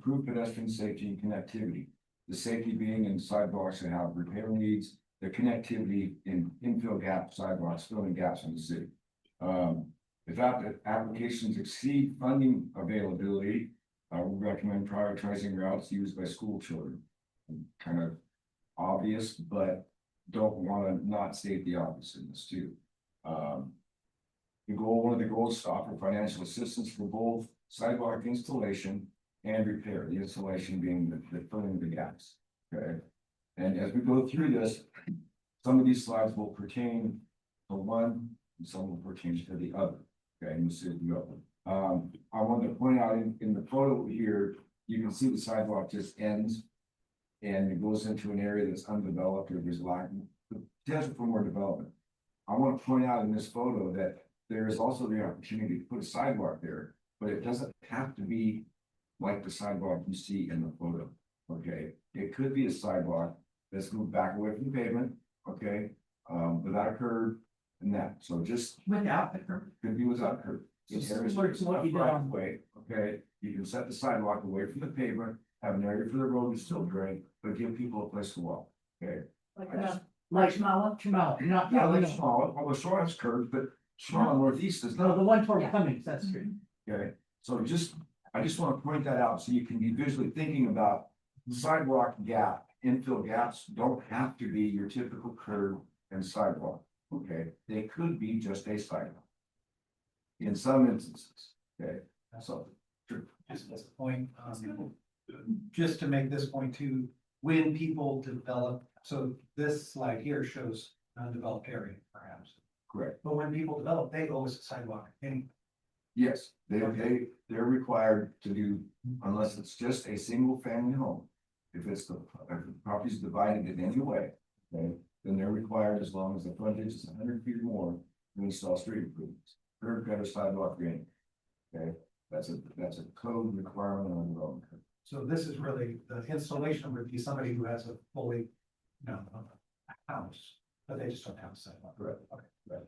improve pedestrian safety and connectivity. The safety being in sidewalks that have repair needs, the connectivity in infill gap sidewalks, filling gaps in the city. If applications exceed funding availability, we recommend prioritizing routes used by school children. Kind of obvious, but don't want to not state the obvious in this too. One of the goals is to offer financial assistance for both sidewalk installation and repair, the installation being the filling of the gaps. Okay. And as we go through this, some of these slides will pertain to one, and some will pertain to the other. Okay, and you'll see it go. I want to point out in the photo here, you can see the sidewalk just ends and it goes into an area that's undeveloped or there's lack of potential for more development. I want to point out in this photo that there is also the opportunity to put a sidewalk there, but it doesn't have to be like the sidewalk you see in the photo. Okay, it could be a sidewalk that's moved back away from the pavement. Okay, without a curb and that. So just Without the curb. could be without a curb. Similar to what you did on- Way, okay, you can set the sidewalk away from the pavement, have an area for the road to still drain, but give people a place to walk. Okay. Like Chamala, not. Yeah, like small, although Shore has curves, but Shore Northeast is No, not. the one toward Cummings, that's true. Okay, so I just want to point that out so you can be visually thinking about sidewalk gap, infill gaps don't have to be your typical curb and sidewalk. Okay, they could be just a sidewalk. In some instances, okay, so. Sure. Just as a point, just to make this point too, when people develop, so this slide here shows undeveloped area perhaps. Correct. But when people develop, they owe us a sidewalk and Yes, they're required to do, unless it's just a single family home. If if the property is divided in any way, okay, then they're required, as long as the frontage is 100 feet or more, to install street improvements, curb, gutter, sidewalk, drainage. Okay, that's a code requirement on the road. so this is really, the installation would be somebody who has a fully, a house, but they just don't have a sidewalk. Correct. Okay. Right.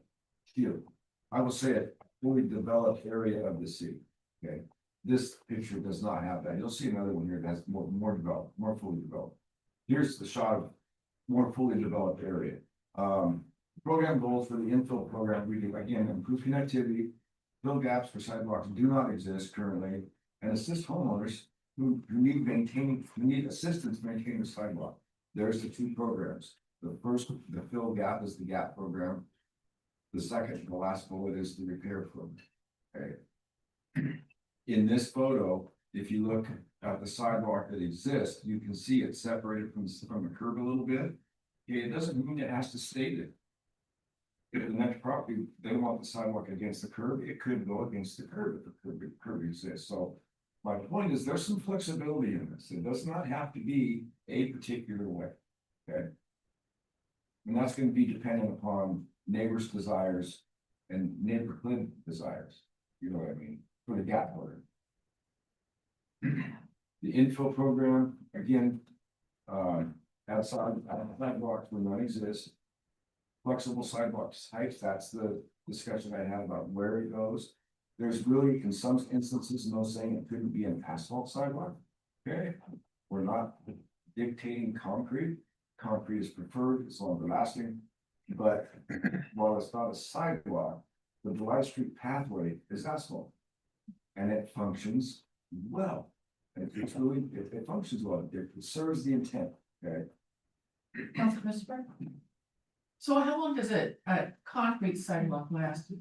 Here, I will say it, fully developed area of the city. Okay, this picture does not have that. You'll see another one here that has more developed, more fully developed. Here's the shot of more fully developed area. Program goals for the infill program, we do again improve connectivity, fill gaps for sidewalks do not exist currently, and assist homeowners who need assistance maintaining the sidewalk. There's the two programs. The first, the fill gap, is the gap program. The second, the last bullet, is the repair program. Okay. In this photo, if you look at the sidewalk that exists, you can see it separated from the curb a little bit. Okay, it doesn't mean it has to stay there. If the next property, they want the sidewalk against the curb, it could go against the curb if the curb exists. So my point is there's some flexibility in this. It does not have to be a particular way. Okay. And that's going to be dependent upon neighbors' desires and neighborhood desires. You know what I mean? For the gap order. The infill program, again, outside sidewalks will not exist. Flexible sidewalk heights, that's the discussion I had about where it goes. There's really, in some instances, no saying it couldn't be an asphalt sidewalk. Okay, we're not dictating concrete. Concrete is preferred, it's longer lasting. But while it's not a sidewalk, the July Street pathway is asphalt. And it functions well. It's really, it functions well, it serves the intent, okay? Councilor Christopher? So how long does a concrete sidewalk last?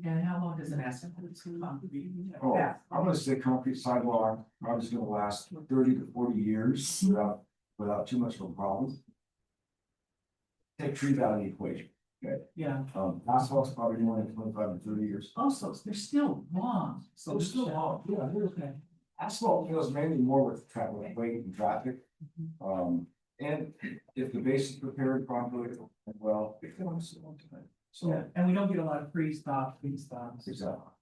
And how long does an asphalt concrete? Oh, I'm gonna say concrete sidewalk, probably is gonna last 30 to 40 years without too much of a problem. Take trees out of the equation, okay? Yeah, Asphalt's probably more than 25 to 30 years. also, they're still long. So it's still long, yeah, Okay. asphalt deals mainly more with weight and traffic. And if the base is prepared properly, well, it can last a long time. So, Yeah, and we don't get a lot of freeze-stops. exactly.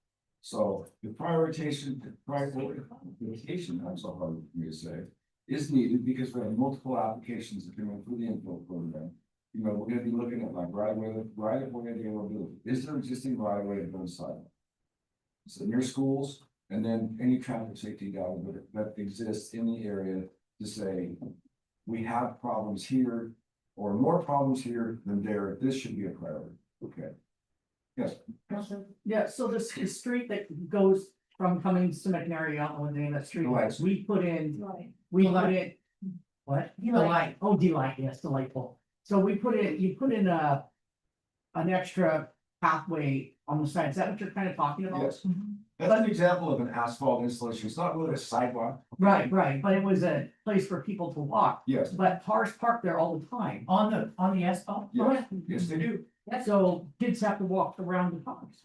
So the prioritization, that's so hard for me to say, is needed because we have multiple applications that can include the infill program. You know, we're gonna be looking at like right of way availability. Is there existing right of way to go sidewalk? So near schools, And then any traffic safety data that exists in the area to say, we have problems here. Or more problems here than there, this should be a priority, okay? Yes, Yeah, so this the street that goes from Cummings to McNary out on the name of that street, Delight. we put in, Right. we put Delight. in. What? Delight. Oh, Delight, yes, delightful. So we put in, you put in an extra pathway on the side, is that what you're kind of talking about? yes, Mhm. that's an example of an asphalt installation, it's not really a sidewalk, Right, but it was a place for people to walk, yes, but cars park there all the time. On the asphalt? yes, yes, they do. So kids have to walk around the cars.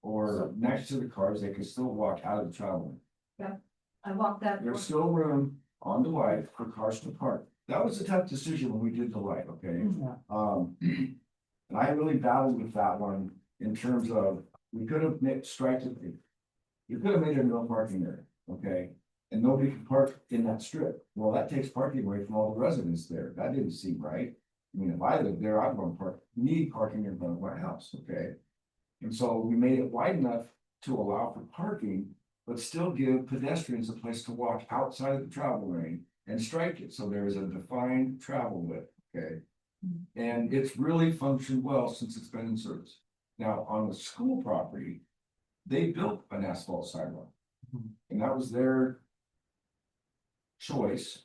Or next to the cars, they can still walk out of the travel lane. I walked that. There's still room on the light for cars to park. That was a tough decision when we did the light, okay? And I really battled with that one in terms of, we could have made you could have made it no parking area, okay? And nobody could park in that strip. Well, that takes parking away from all the residents there. That didn't seem right. I mean, if I live there, I'm gonna need parking in front of my house, okay? And so we made it wide enough to allow for parking, but still give pedestrians a place to walk outside of the travel lane and strike it, so there is a defined travel width, okay? And it's really functioned well since it's been in service. Now, on the school property, they built an asphalt sidewalk. And that was their choice.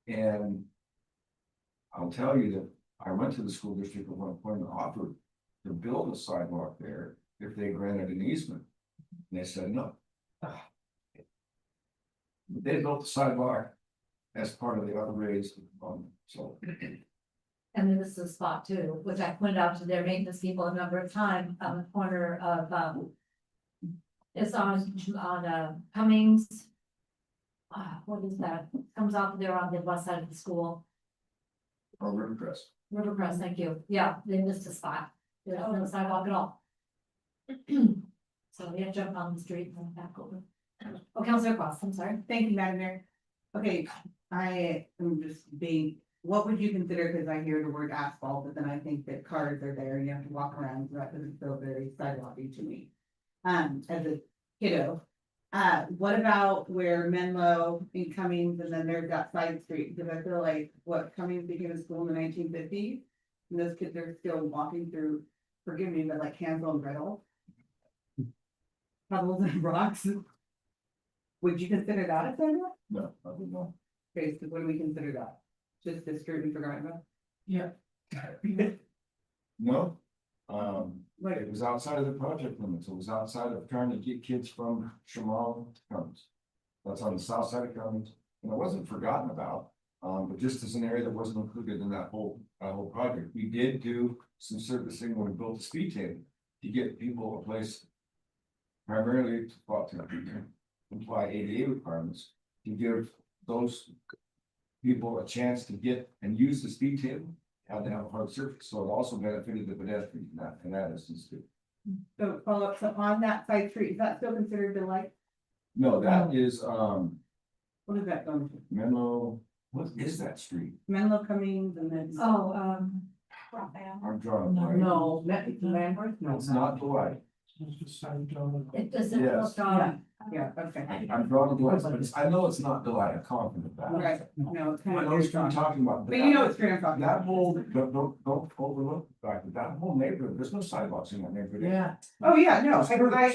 And I'll tell you that I went to the school district at one point and offered to build a sidewalk there if they granted an easement. And they said no. They built the sidewalk as part of the upgrades, so. And then this is a spot too, which I pointed out to their maintenance people a number of times on the corner of, it's on Cummings. What is that? Comes off there on the west side of the school. Or Rivercrest. Rivercrest, thank you. Yeah, they missed a spot. There's no sidewalk at all. So we had to jump on the street and then back over. Oh, Counselor Cross, I'm sorry. Thank you, Madam Mayor. Okay, I am just being, what would you consider, because I hear the word asphalt, but then I think that cars are there and you have to walk around, so that doesn't feel very sidewalky to me. As a kiddo, what about where Menlo and Cummings, and then there's that side street, because I feel like what Cummings became a school in the 1950s. And those kids are still walking through, forgive me, but like Hansel and Gretel. Puddles and rocks. Would you consider that a sidewalk? No, I don't know. Okay, so what do we consider that? Just the street we forgot about? Yeah. No. Like, It was outside of the project limits. It was outside of trying to get kids from Shamal to Cummings. That's on the south side of Cummings, and it wasn't forgotten about, but just as an area that wasn't included in that whole project. We did do some servicing when we built the speed table to get people a place. Primarily to comply ADA requirements, to give those people a chance to get and use the speed table. Had to have a hard surface, so it also benefited the pedestrians in that instance too. so follow up, so on that side street, is that still considered the light? No, that is, What is that going to? Menlo, what is that street? Menlo Cummings and then. Oh, I'm drawing a blank. No, Landworth, no. It's not the light. it doesn't Yes. look on. Yeah, okay, I'm drawing a blank, but I know it's not the light, I'm confident of that. right, no, it's kind I of. know what you're talking about. But you know what street I'm talking That about. whole, don't overlook the fact that that whole neighborhood, there's no sidewalks in that neighborhood. Yeah. Oh, yeah, no,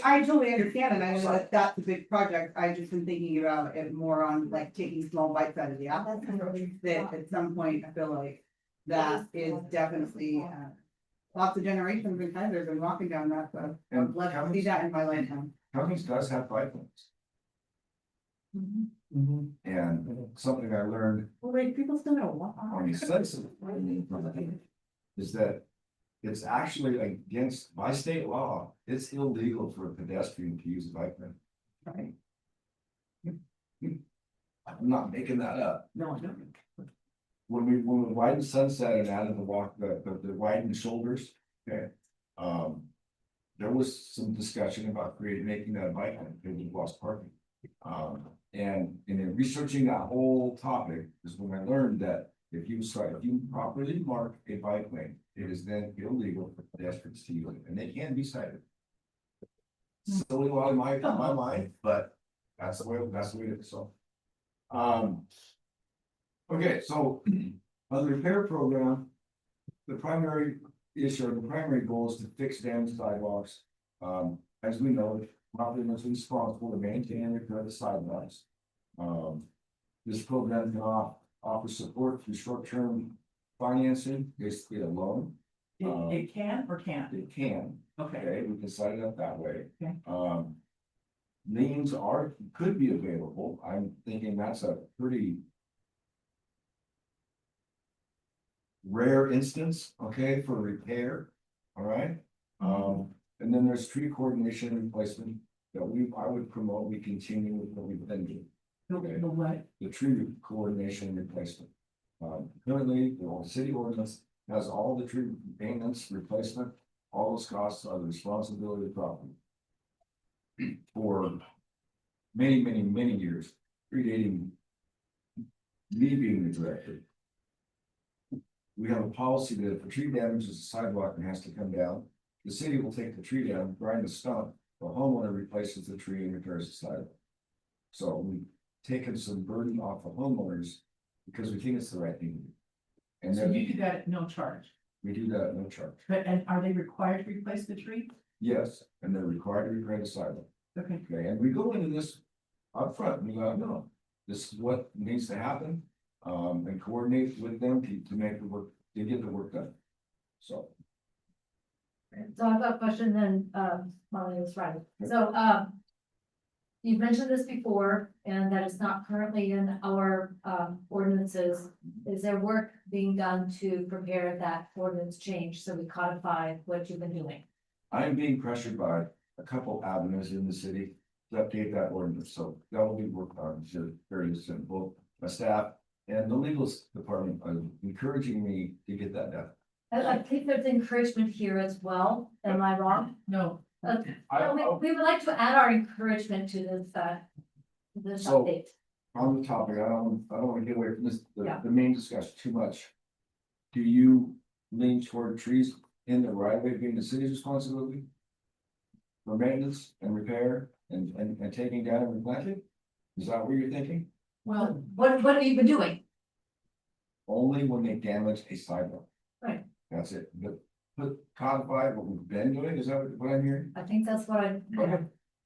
I totally understand, and I know that that's a big project, I just been thinking about it more on like taking small bites out of the apple. That at some point, I feel like that is definitely, lots of generations and times have been walking down that, so I'd And love to see that in my lifetime. Cummings does have bike lanes, and something I learned Well, like, people still know what. on the citizen is that it's actually against, by state law, it's illegal for a pedestrian to use a bike lane. Right. I'm not making that up. No, I don't. When we widened Sunset and added the widened shoulders, okay. There was some discussion about making that a bike lane, because we lost parking. And in researching that whole topic is when I learned that if you properly mark a bike lane, it is then illegal for pedestrians to use it, and they can be cited. silly one in my mind, but that's the way it is, so. Okay, so on the repair program, the primary issue, or the primary goal is to fix damaged sidewalks. As we know, property is responsible to maintain and repair the sidewalks. This program can offer support through short-term financing, basically a loan. It can or can't? It can, Okay, okay, we can set it up that way. Okay. Liens could be available, I'm thinking that's a pretty rare instance, okay, for repair, all right? And then there's tree coordination and replacement that I would promote, we continue with what we've been doing, the what? the tree coordination and replacement. Currently, the city ordinance has all the tree maintenance, replacement, all those costs are the responsibility of the property. For many years, predating me being the director. We have a policy that if a tree damages a sidewalk and has to come down, the city will take the tree down, grind the stump, the homeowner replaces the tree and repairs the sidewalk. So we've taken some burden off the homeowners because we think it's the right thing to do. And So then you do that at no charge, we do that at no charge. but, and are they required to replace the tree? Yes, and they're required to repair the sidewalk. Okay, Okay, and we go into this upfront, and we go, no, this is what needs to happen. And coordinate with them to make the work, to get the work done. So, So I've got a question then, Molly was right. So, you've mentioned this before and that it's not currently in our, ordinances. Is there work being done to prepare that ordinance change so we codify what you've been doing? I am being pressured by a couple avenues in the city to update that ordinance, so that will be worked on, so very simple. My staff and the legal department are encouraging me to get that done. I think there's encouragement here as well. Am I wrong? no, So we would like to add our encouragement to this So- update. On the topic, I don't want to get away from this, Yeah. the main discussion too much. Do you lean toward trees in the right of way being the city's responsibility? For maintenance and repair and taking down and replanting? Is that what you're thinking? well, What have you been doing? Only when they damage a sidewalk. Right. That's it, but codify what we've been doing, is that what I'm hearing? I think that's what I. Okay.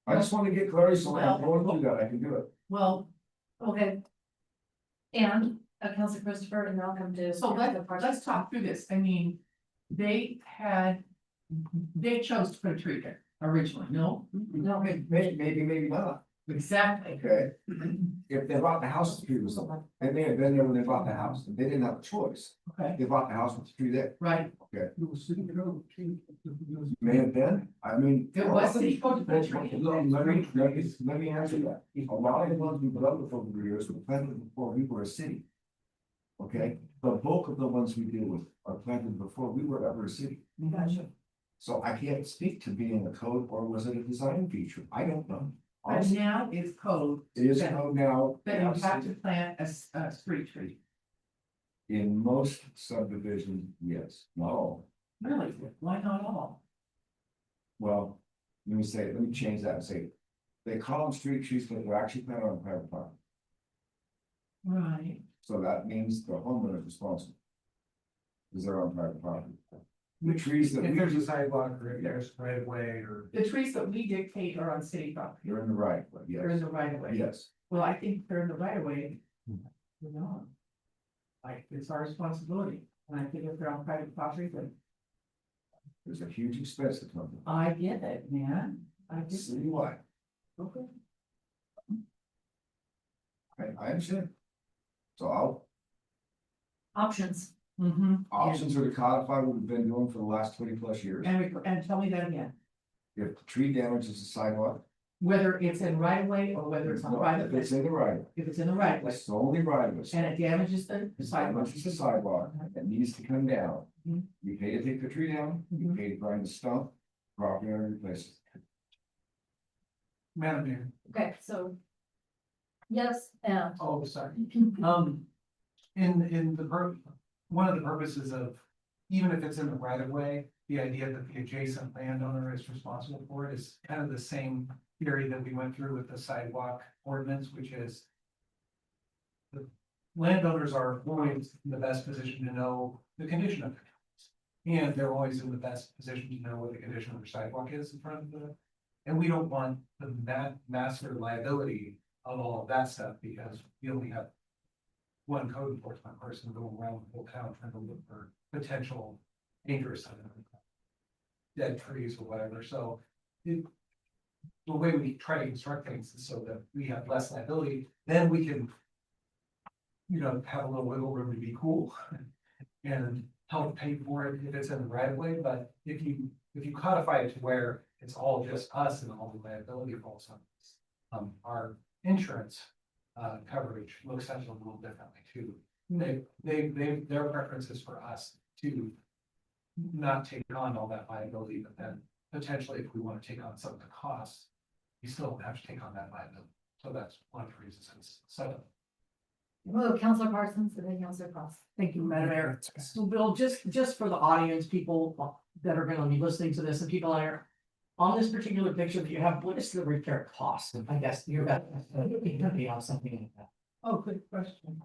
I just want to get clarity, so when I'm Well- going through that, I can do it. well, Okay. And, Council Christopher, and then I'll come to. so let's talk through this, I mean, they chose to put a tree there originally, no? No, Maybe not, Exactly, okay? If they bought the house, the tree was, they may have been there when they bought the house, they didn't have a choice. okay, They bought the house with the tree there, right, may have been, I mean. it was city code to put a tree. Let me answer that. A lot of the ones we developed over the years were planted before we were a city. Okay, the bulk of the ones we deal with are planted before we were ever a city. Gotcha. So I can't speak to being a code or was it a design feature? I don't know. But Honestly, now it's code it is code now. that you have to plant a street tree, In most subdivisions, yes, not all. really, why not all? Well, let me change that and say, they call them street trees, but they're actually planted on private property. Right, So that means the homeowner is responsible. Because they're on private property. The trees that If we, there's a sidewalk or if there's right of way or. the trees that we dictate are on city property, they're in the right, but they're in yes, the right of way. yes. Well, I think they're in the right of way. You know. Like, it's our responsibility, and I think if they're on private property, then There's a huge expense that comes. I get it, man, I get it. Citywide, Okay. I understand. So options. Mm-hmm, options are to codify what we've been doing for the last 20+ years. and tell me that again, If the tree damages the sidewalk. whether it's in right of way or whether it's on private, If it's in the right, if it's in the right of way, it's only right of way. and it damages the sidewalk. Damages the sidewalk, it needs to come down. Mhm. You pay to take the tree down, you Mhm. pay to grind the stump, property owner replaces. Madam Mayor. Okay, so. Yes, and. Oh, sorry. In one of the purposes of, even if it's in the right of way, the idea that the adjacent landowner is responsible for it is kind of the same theory that we went through with the sidewalk ordinance, which is the landowners are always in the best position to know the condition of it. And they're always in the best position to know what the condition of the sidewalk is in front of the. And we don't want the master liability of all of that stuff, because we only have one code enforcement person going around the whole town trying to look for potential dangerous dead trees or whatever, so the way we try to construct things is so that we have less liability, then we can, you know, have a little wiggle room to be cool and help pay for it if it's in the right of way. But if you codify it to where it's all just us and all the liability falls on us, our insurance coverage looks at it a little differently too. Their preference is for us to not take on all that liability, but then potentially if we want to take on some of the costs, we still don't have to take on that liability. So that's one of the reasons it's set up. Well, Counselor Parsons and then Counselor Cross. Thank you, Madam Mayor. So Bill, just for the audience, people that are gonna be listening to this and people that are on this particular picture that you have, what is the repair cost? I guess you're gonna be on something like that. Oh, good question.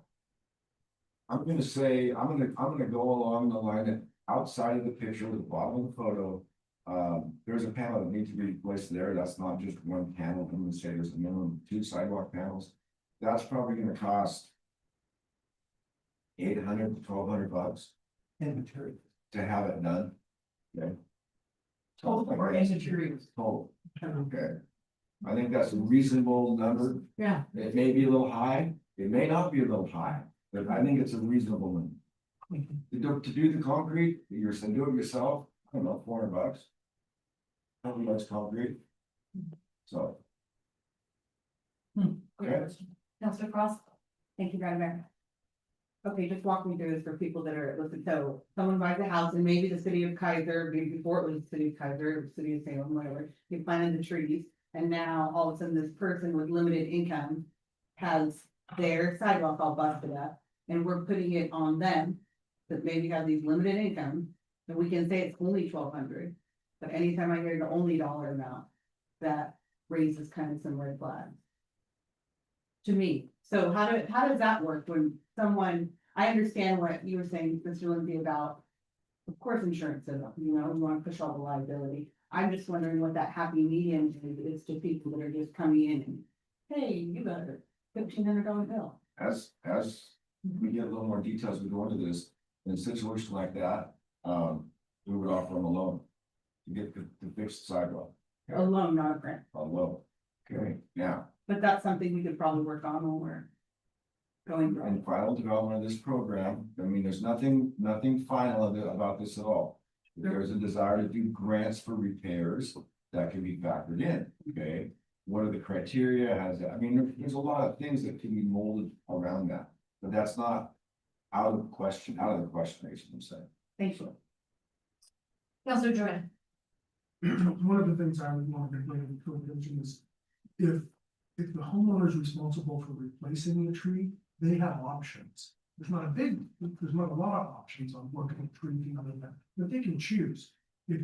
I'm gonna say, I'm gonna go along the line that outside of the picture, with the bottom of the photo. There's a panel that needs to be replaced there. That's not just one panel. I'm gonna say there's a minimum of 2 sidewalk panels. That's probably gonna cost $800 to $1,200 And material. to have it done. Okay. Total or interiors? Total. Okay. I think that's a reasonable number. Yeah. It may be a little high, it may not be a little high, but I think it's a reasonable number. To do the concrete, you're saying do it yourself, I don't know, $400. $100 concrete. So. Okay. Counselor Cross. Thank you, Madam Mayor. Okay, just walk me through this for people that are listening. So someone buys a house and maybe the city of Kaiser, maybe before it was the city of Kaiser, or city of Salem, whatever, you planted the trees. And now all of a sudden this person with limited income has their sidewalk all busted up. And we're putting it on them that maybe have these limited income. And we can say it's only 1,200. But anytime I hear the only dollar amount, that raises kind of some red flags. To me, so how does that work when someone, I understand what you were saying, Mr. Lindsay, about. Of course, insurance is, you know, we want to push all the liability. I'm just wondering what that happy medium is to people that are just coming in and, hey, you got a $1,500 bill. As we get a little more details, we go into this, in a situation like that, we would offer them a loan. To get to fix the sidewalk, A loan, not a grant, a loan. Okay, now, but that's something we could probably work on when we're going in through. final development of this program, I mean, there's nothing final about this at all. If there's a desire to do grants for repairs, that can be factored in, okay? What are the criteria, I mean, there's a lot of things that can be molded around that, but that's not out of the question, I should say. Thank you. Counselor Jordan. One of the things I would want to bring in the provision is if the homeowner is responsible for replacing the tree, they have options. There's not a lot of options on working a tree, things like that, but they can choose. If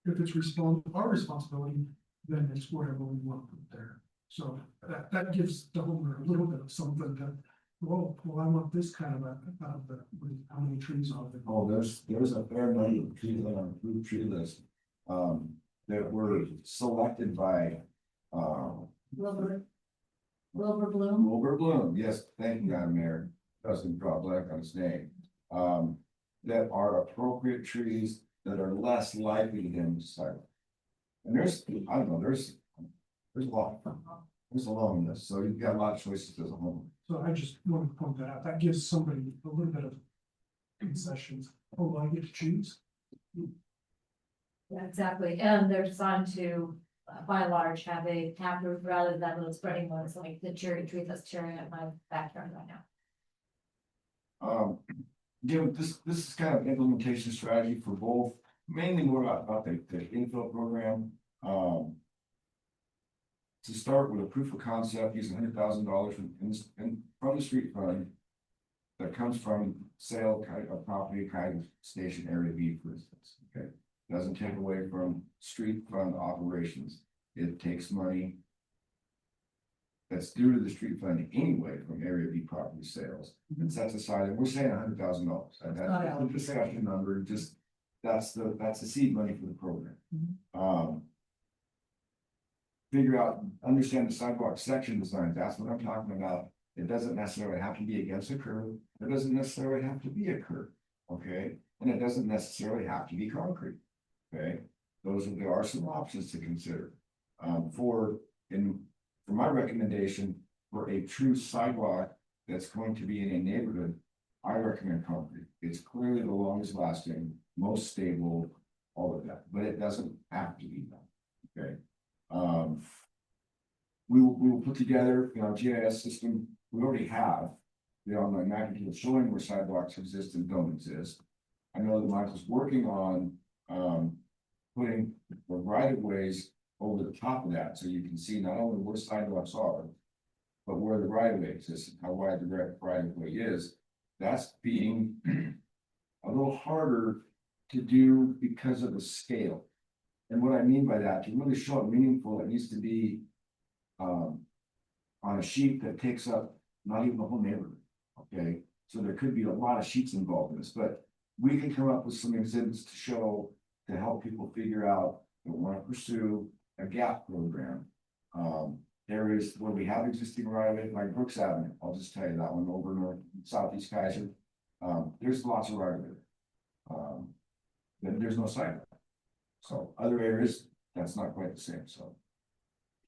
it's our responsibility, then it's whatever we want to put there. So that gives the homeowner a little bit of something that, well, I want this kind of how many trees are there? Oh, there's a fair number of trees on our approved tree list, that were selected by, Wilbur Bloom. Wilbur Bloom, yes, thank you, Madam Mayor, doesn't draw blank on his name. That are appropriate trees that are less likely to damage the sidewalk. And there's a lot in this, so you've got a lot of choices as a homeowner. So I just want to point that out. That gives somebody a little bit of concessions. Oh, I get to choose. Yeah, exactly, and they're designed to, by and large, have a taproot rather than those spreading ones, like the cherry tree that's cheering at my backyard right now. Jim, this is kind of implementation strategy for both, mainly more about the infill program. To start with a proof of concept, using $100,000 from the street fund. that comes from sale of property kind of station area B, for instance, okay? Doesn't take away from street fund operations. It takes money that's due to the street fund anyway from area B property sales. And sets aside, and we're saying $100,000. And not that's the allocated. discussion number, just, that's the seed money for the program. Figure out, understand the sidewalk section design, that's what I'm talking about. It doesn't necessarily have to be against a curve, it doesn't necessarily have to be a curve, okay? And it doesn't necessarily have to be concrete, okay? There are some options to consider. For my recommendation, for a true sidewalk that's going to be in a neighborhood, I recommend concrete. It's clearly the longest lasting, most stable, all of that, but it doesn't have to be that, okay? We will put together, in our GIS system, we already have the online mapping tool showing where sidewalks exist and don't exist. I know that Michael's working on, putting the right of ways over the top of that, so you can see not only where sidewalks are, but where the right of way exists, and how wide the right of way is. That's being a little harder to do because of the scale. And what I mean by that, to really show it meaningful, it needs to be on a sheet that takes up not even the whole neighborhood, okay? So there could be a lot of sheets involved in this, but we can come up with some exhibits to show, to help people figure out that we want to pursue a gap program. Areas where we have existing right of way, like Brooks Avenue, I'll just tell you that one over north, southeast Kaiser. There's lots of right of way. Then there's no sidewalk. So other areas, that's not quite the same, so.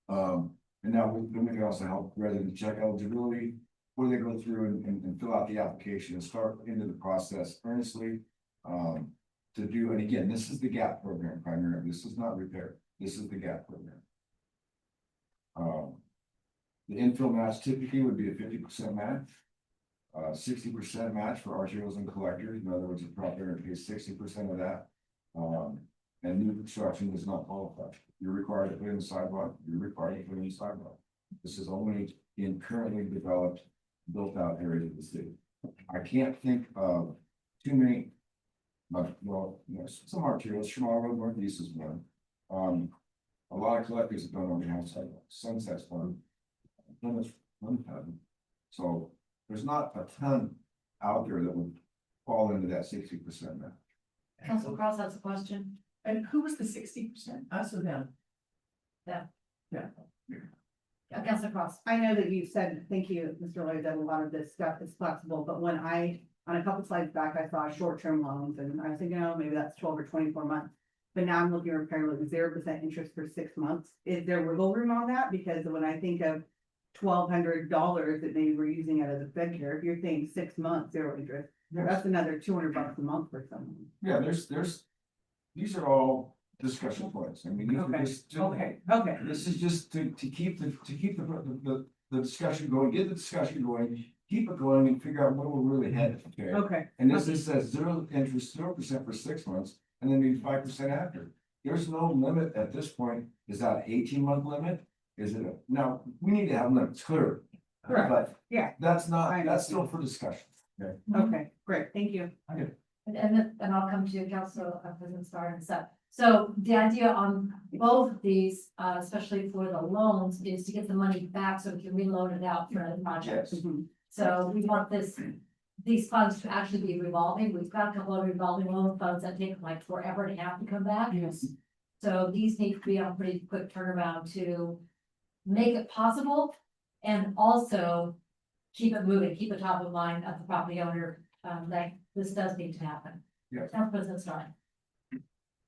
And now then we can also help residents check eligibility, where they go through and fill out the application and start into the process earnestly. To do, and again, this is the GAP program primarily, this is not repair, this is the GAP program. The infill match typically would be a 50% match. 60% match for arterials and collectors, in other words, the property owner pays 60% of that. And new construction does not qualify. You're required to put in the sidewalk, you're required to put in the sidewalk. This is only in currently developed, built out areas of the city. I can't think of too many, well, yes, some arterials, Shamar Road Northeast is one. A lot of collectors that don't already have sidewalks, Sunset's one. So there's not a ton out there that would fall into that 60% now. Council Cross has a question. And who was the 60%? Us or them? Council Cross. I know that you said, thank you, Mr. Lloyd, that a lot of this stuff is flexible, but when on a couple slides back, I saw short-term loans and I was thinking, oh, maybe that's 12 or 24 months. But now I'm looking at apparently 0% interest for 6 months. Is there wiggle room on that? Because when I think of $1,200 that maybe we're using out of the figure, if you're saying 6 months, 0 interest, that's another $200 a month for someone. Yeah, these are all discussion points. I mean, these are Okay. just. Okay. This is just to keep the discussion going, get the discussion going, keep it going and figure out where we're really headed, okay? Okay. And this says 0 interest, 0% for 6 months, and then maybe 5% after. There's no limit at this point. Is that 18-month limit? Is it now, we need to have limits, clearly. Correct. But Yeah. that's not, I that's still for discussion. Okay, great. Thank you. And I'll come to you, Council President Starr and stuff. So the idea on both of these, especially for the loans, is to get the money back so we can reload it out for other projects. Yes. Mhm. So we want these funds to actually be revolving. We've got a couple of revolving loan funds that take like forever and a half to come back. Yes. So these need to be on a pretty quick turnaround to make it possible and also keep it moving, keep it top of mind of the property owner, that this does need to happen. Yes. Council President Starr.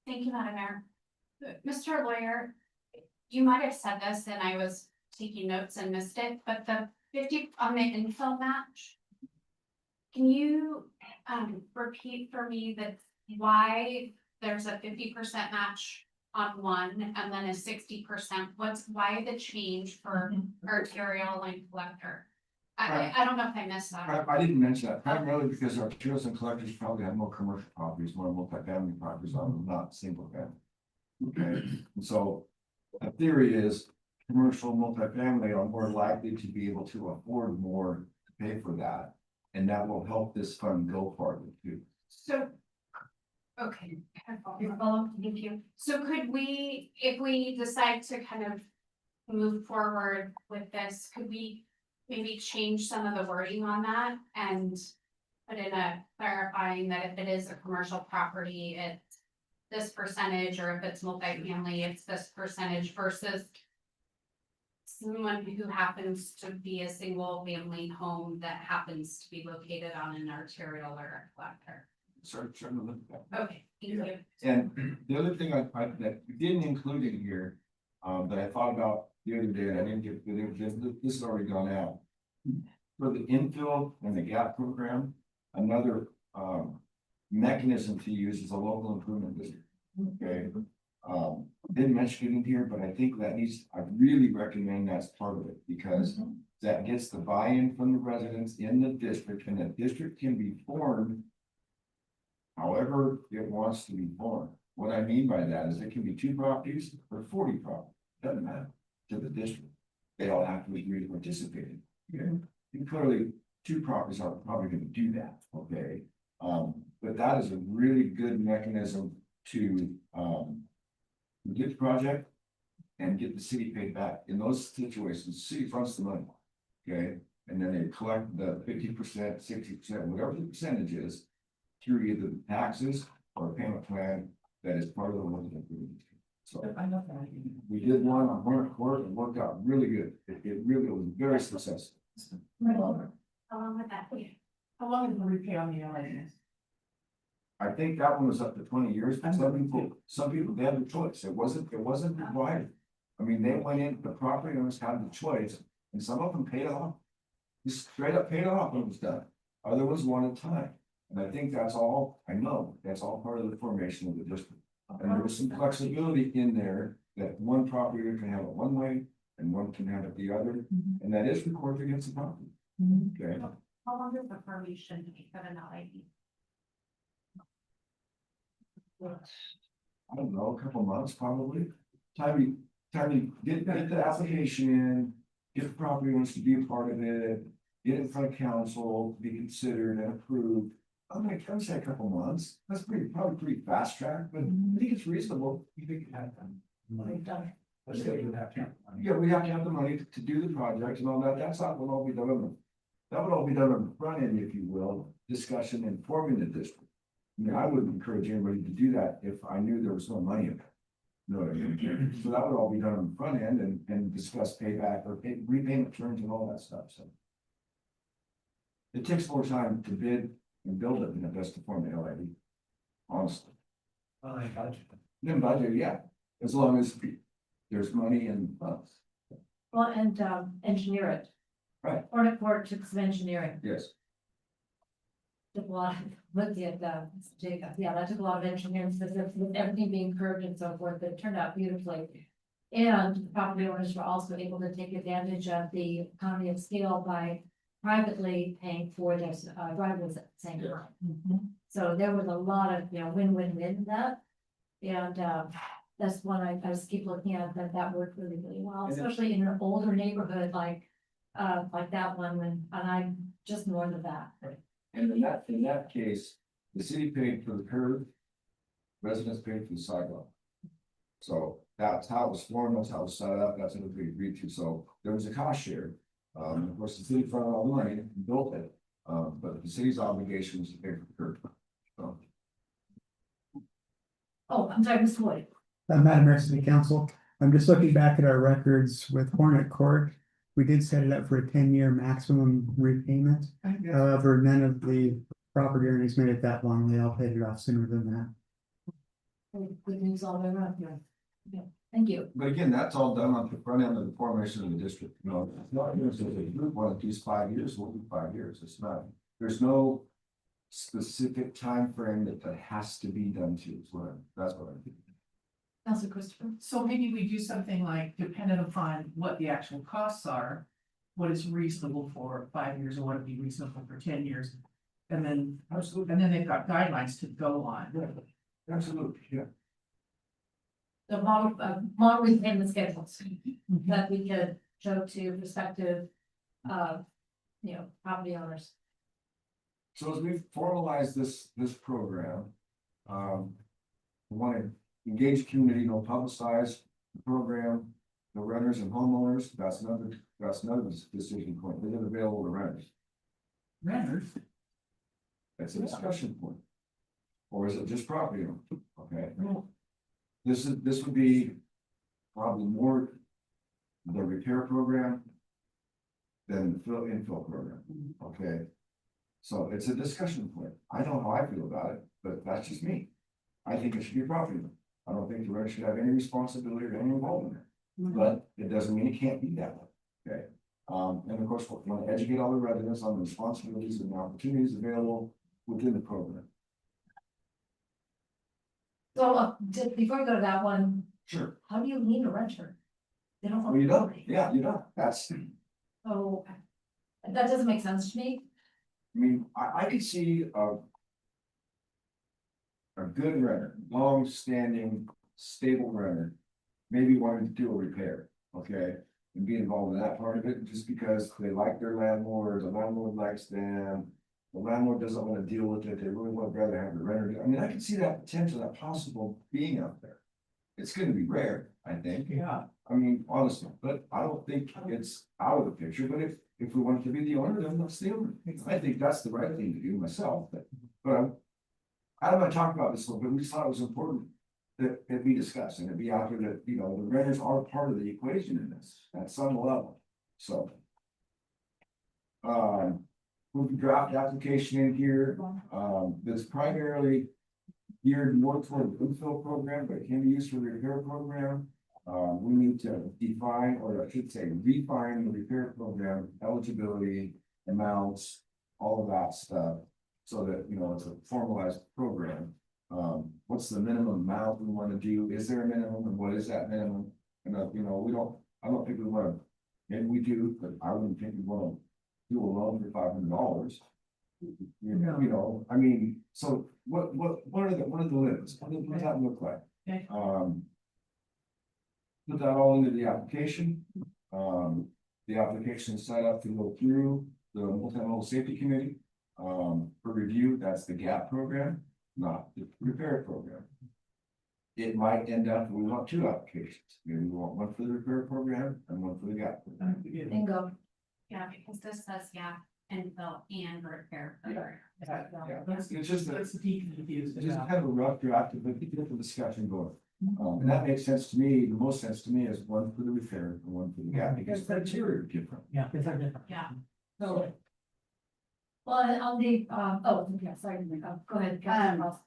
Thank you, Madam Mayor. Mr. Lawyer, you might have said this and I was taking notes and missed it, but the 50 on the infill match. Can you repeat for me that why there's a 50% match on one and then a 60%? Why the change for arterial and collector? I don't know if I missed that. I didn't mention that primarily because our arterials and collectors probably have more commercial properties, more multifamily properties on them, not single family. Okay, and so the theory is commercial multifamily are more likely to be able to afford more to pay for that. And that will help this fund go farther too. So. Okay, thank you. So could we, if we decide to kind of move forward with this, could we maybe change some of the wording on that and put in a clarifying that if it is a commercial property, it's this percentage, or if it's multifamily, it's this percentage versus someone who happens to be a single family home that happens to be located on an arterial or a collector. Start trying to look at that. Okay, thank you. And the other thing that we didn't include in here, that I thought about the other day, and I didn't get, this has already gone out. For the infill and the gap program, another, mechanism to use is a local improvement district. Okay, didn't mention it in here, but I think that needs, I really recommend that's part of it, because that gets the buy-in from the residents in the district, and the district can be formed however it wants to be formed. What I mean by that is it can be 2 properties or 40 properties, doesn't matter to the district. They all have to agree to participate in it. Okay? And clearly, 2 properties are probably gonna do that, okay? But that is a really good mechanism to, get the project and get the city paid back. In those situations, the city fronts the money, okay? And then they collect the 50%, 60%, whatever the percentage is, through either the taxes or a payment plan that is part of the local improvement. So I know that. we did one on Hornet Court and worked out really good. It really was very successful. How long would that be? How long is the repay on the LAs? I think that one was up to 20 years, but some people, they had the choice. It wasn't required. I mean, they went in, the property owners had the choice, and some of them paid it off. Just straight up paid it off when it was done. Other ones wanted time. And I think that's all, I know, that's all part of the formation of the district. And there was some flexibility in there that one property owner can have it one way and one can have it the other, and that is recorded against the property. Okay, How long is the permission to be put in LID? I don't know, a couple months probably. Time you get the application in, get the property owners to be a part of it, get it in front of council, be considered and approved. I'm like, I would say a couple months. That's probably pretty fast track, but I think it's reasonable. You think you have them? We've done. Let's say you have to. Yeah, we have to have the money to do the project and all that. That's not what all be done on the. That would all be done on the front end, if you will, discussion and forming the district. I mean, I wouldn't encourage anybody to do that if I knew there was no money in it. You know what I mean? So that would all be done on the front end and discuss payback or repayment terms and all that stuff, so. It takes more time to bid and build it than it does to form the LID. Honestly, Well, I got you. then budget, yeah, as long as there's money and funds, Well, and engineer it. Right. Hornet Court took some engineering, yes. took a lot, looked at Jacob, yeah, that took a lot of engineering, specific with everything being curved and so forth, but it turned out beautifully. And the property owners were also able to take advantage of the economy of scale by privately paying for their driveways at the same time. So there was a lot of, win-win-win in that. And that's one I just keep looking at, that worked really, really well, And it- especially in an older neighborhood like that one, and I'm just north of that. And in that case, the city paid for the curb. Residents paid for the sidewalk. So that's how it was formed, that's how it was set up, that's what we agreed to, so there was a cost share. Of course, the city fronted all the money and built it, but the city's obligation was to pay for the curb. So, Oh, I'm sorry, Mr. Wood. Madam Mayor, City Council, I'm just looking back at our records with Hornet Court. We did set it up for a 10-year maximum repayment. However, none of the property owners made it that long. They all paid it off sooner than that. Good news all the way around here. Yeah, thank you. but again, that's all done on the front end of the formation of the district, it's not, there's a group, one of these 5 years, will be 5 years, it's not, there's no. Specific time frame that has to be done to, that's what I'm thinking. Councilor Christopher. So maybe we do something like dependent upon what the actual costs are, what is reasonable for 5 years or what would be reasonable for 10 years. And then, Absolutely, and then they've got guidelines to go on. absolutely, yeah. The model repayment schedules that we could show to prospective, property owners. So as we formalize this program, we want to engage community, publicize the program, the renters and homeowners, that's another decision point, is it available to renters? Renters. That's a discussion point. Or is it just property owners? Okay, Well, this would be probably more the repair program than the infill program, okay? So it's a discussion point. I don't know how I feel about it, but that's just me. I think it should be property owner. I don't think the renter should have any responsibility or any involvement. But it doesn't mean it can't be that way, okay? And of course, we want to educate all the residents on the responsibilities and the opportunities available within the program. So, just before we go to that one, Sure. how do you need a renter? They don't. Well, you don't, yeah, you don't, that's, So, that doesn't make sense to me. I mean, I could see a good renter, long-standing, stable renter, maybe wanting to do a repair, okay? And be involved in that part of it, just because they like their landlord, the landlord likes them. The landlord doesn't want to deal with it, they really would rather have the renter, I mean, I can see that potential, that possible being out there. It's gonna be rare, I think. Yeah. I mean, honestly, but I don't think it's out of the picture, but if we want to be the owner, then let's the owner. I think that's the right thing to do myself, but Adam and I talked about this a little bit, we just thought it was important that it be discussed and it be out there that, the renters are part of the equation in this at some level, so. With the draft application in here, that's primarily geared more toward the infill program, but it can be used for the repair program. We need to define, or I should say, refine the repair program eligibility, amounts, all of that stuff. So that, it's a formalized program. What's the minimum amount we want to do? Is there a minimum and what is that minimum? And, I don't think we want to, maybe we do, but I wouldn't think we want to do a loan for $500. I mean, so what are the limits? What does that look like? Okay. Put that all into the application. The application is set up to go through the multi-level safety committee. For review, that's the GAP program, not the repair program. It might end up, we want two applications, maybe we want one for the repair program and one for the GAP program. Bingo. Yeah, because this says, yeah, infill and repair. Yeah, it's just that. That's the key confused. It's just kind of a rough draft, but get the discussion going. And that makes sense to me, the most sense to me is one for the repair and one for the gap, because criteria are different. Yeah, because they're different. Yeah. So. Well, on the, yeah, sorry, go ahead. Captain Ross.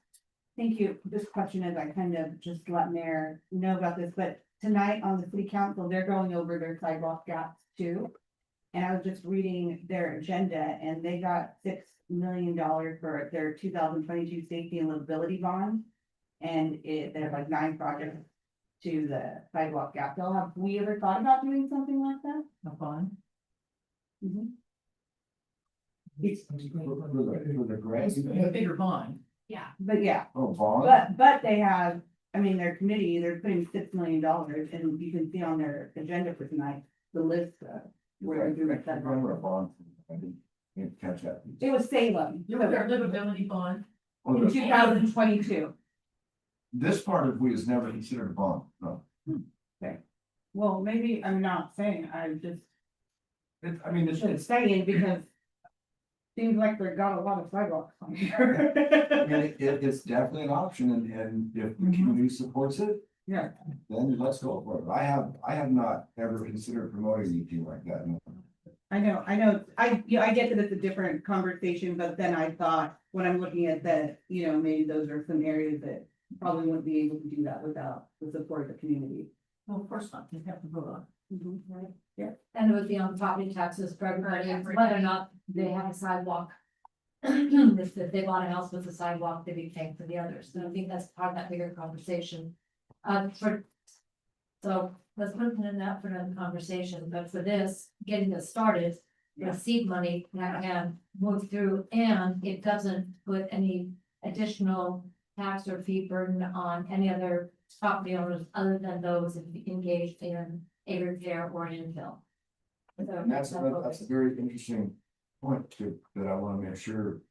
Thank you. This question is, I kind of just let Mayor know about this, but tonight on the city council, they're going over their sidewalk gaps too. And I was just reading their agenda and they got $6 million for their 2022 safety and livability bond. And they have like 9 projects to the sidewalk gap. Have we ever thought about doing something like that? No fun. Mhm. For the grants, A bigger bond. Yeah. But yeah, oh, bond, but they have, I mean, their committee, they're putting $6 million and you can see on their agenda for tonight, the list of where they're doing that. remember a bond, I didn't catch that. It was Salem You have their livability bond. Oh, in 2022. this part of we is never considered a bond, no. Well, maybe I'm not saying, I'm just I mean, it's, saying because seems like they've got a lot of sidewalks on I here. mean, it's definitely an option and if the community supports it, Yeah, then let's go for it. I have not ever considered promoting anything like that, no. I know, I get that it's a different conversation, but then I thought, when I'm looking at that, maybe those are some areas that probably wouldn't be able to do that without the support of the community. Well, of course not, you have to vote on. Right. Yeah, and it would be on property taxes for everybody, whether or not they have a sidewalk. If they bought a house with a sidewalk, they'd be paying for the others, and I think that's part of that bigger conversation. So let's put it in that for another conversation, but for this, getting this started, the seed money that can move through, and it doesn't put any additional tax or fee burden on any other property owners other than those engaged in a repair or an infill. So And that's a very interesting point that I want to make sure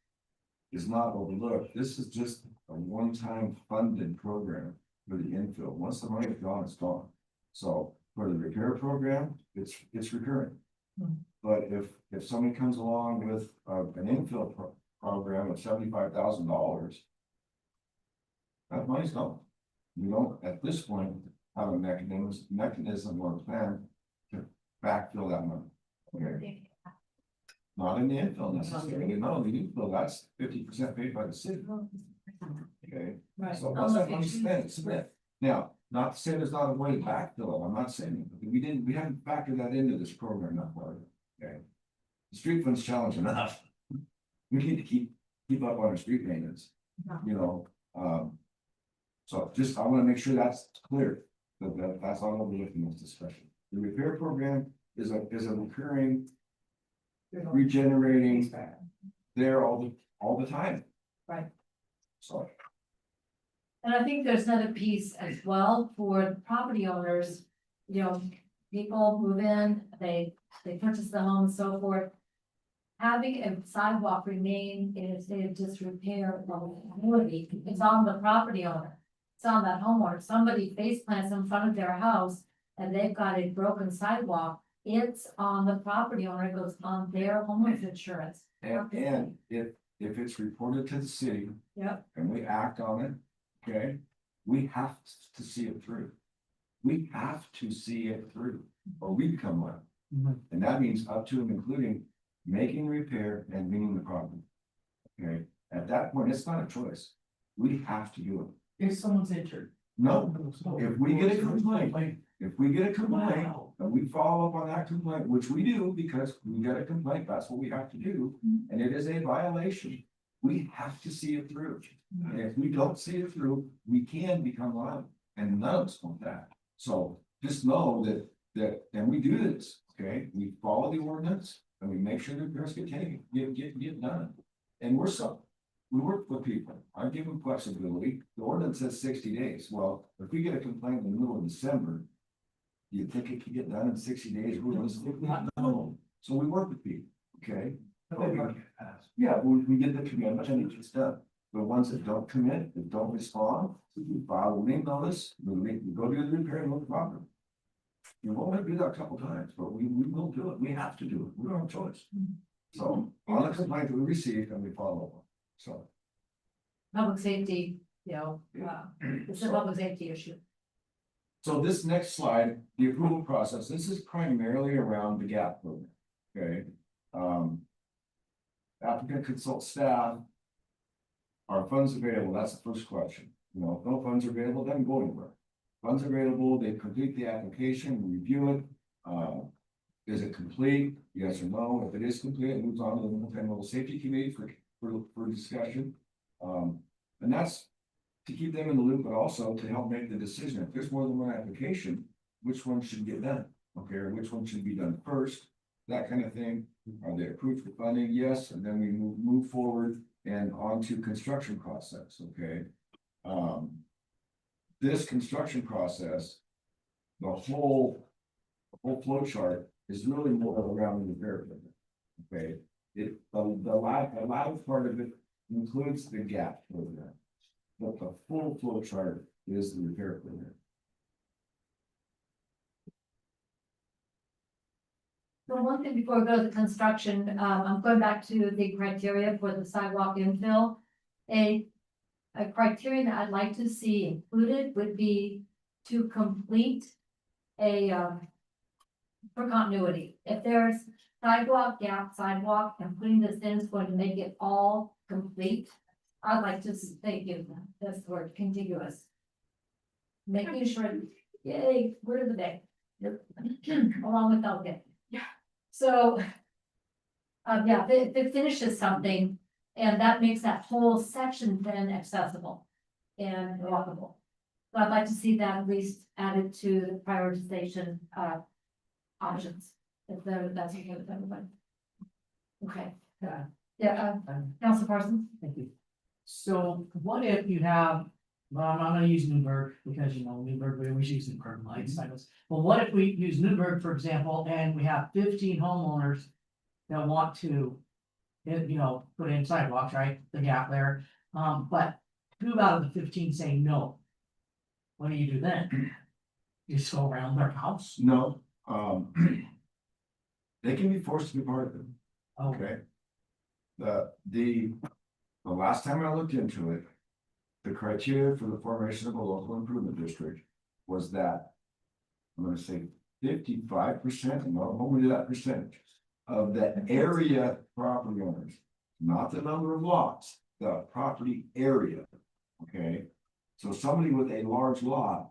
is not overlooked. This is just a one-time funded program for the infill. Once the money is gone, it's gone. So for the repair program, it's recurring. Hmm. But if somebody comes along with an infill program of $75,000, that money's gone. We don't, at this point, have a mechanism or a plan to backfill that money. Okay, not in the infill necessarily, no, the infill, that's 50% paid by the city. Okay, Right. so once that money's spent. Now, not to say there's not a way to backfill it, I'm not saying that, but we haven't factored that into this program that far, okay? The street fund's challenge enough. We need to keep up on our street maintenance, you know, so just, I wanna make sure that's clear, that's all I'll be looking at this discussion. The repair program is a recurring, regenerating there all the time. Right. So. And I think there's another piece as well for the property owners, you know, people move in, they purchase the home and so forth. Having a sidewalk remain in a state of disrepair, liability, it's on the property owner. It's on that homeowner, somebody face plants in front of their house and they've got a broken sidewalk. It's on the property owner, it goes on their homeowner's insurance. And if it's reported to the city. Yep. And we act on it, okay, we have to see it through. We have to see it through, or we become one. And that means up to and including making repair and meeting the problem. Okay, at that point, it's not a choice. We have to do it. If someone's injured. No, if we get a complaint, Wow. and we follow up on that complaint, which we do because we get a complaint, that's what we have to do. And it is a violation. We have to see it through. And if we don't see it through, we can become liable, and none of us want that. So just know that, and we do this, okay? We follow the ordinance and we make sure the repairs get taken, get done. And we work with people. I give them flexibility. The ordinance says 60 days. Well, if we get a complaint in the middle of December, do you think it can get done in 60 days? No. So we work with people, okay? Yeah, we get the commitment and it's done. The ones that don't commit, that don't respond, we file a lien notice, we go do the repair and look properly. We'll only do that a couple times, but we will do it. We have to do it. We don't have a choice. So on the complaint that we receive and we follow up. So. Public safety, you know, it's a public safety issue. So this next slide, the approval process, this is primarily around the GAP program, okay? Applicant consult staff. Are funds available? That's the first question. You know, if no funds are available, then go anywhere. Funds available, they complete the application, review it. Is it complete? Yes or no? If it is complete, it moves on to the multi-level safety committee for discussion. And that's to keep them in the loop, but also to help make the decision. If there's more than one application, which one should get done? Okay, or which one should be done first? That kind of thing. Are they approved for funding? Yes, and then we move forward and on to construction process, okay? This construction process, the whole flow chart is really more around the repair program, okay? The latter part of it includes the GAP program, but the full flow chart is the repair program. So one thing before we go to the construction, I'm going back to the criteria for the sidewalk infill. A criterion that I'd like to see included would be to complete a, for continuity. If there's sidewalk, gap, sidewalk, and putting this in is going to make it all complete. I'd like to thank you, that's the word, contiguous. Making sure, yay, word of the day. Along with Elgin. So. Yeah, if it finishes something, and that makes that whole section then accessible and walkable. So I'd like to see that at least added to the prioritization, options, if that's okay with everybody. Okay, yeah, Council Parsons? Thank you. So what if you have, well, I'm gonna use Newburgh because you know Newburgh, we always use Newburgh lights. Well, what if we use Newburgh, for example, and we have 15 homeowners that want to you know, put in sidewalks, right, the gap there, but 2 out of the 15 say no. What do you do then? You just go around their house? No, they can be forced to be part of it, Oh, okay? The last time I looked into it, the criteria for the formation of a local improvement district was that, I'm gonna say 55%, and not only that percentage, of the area property owners, not the number of lots, the property area, okay? So somebody with a large lot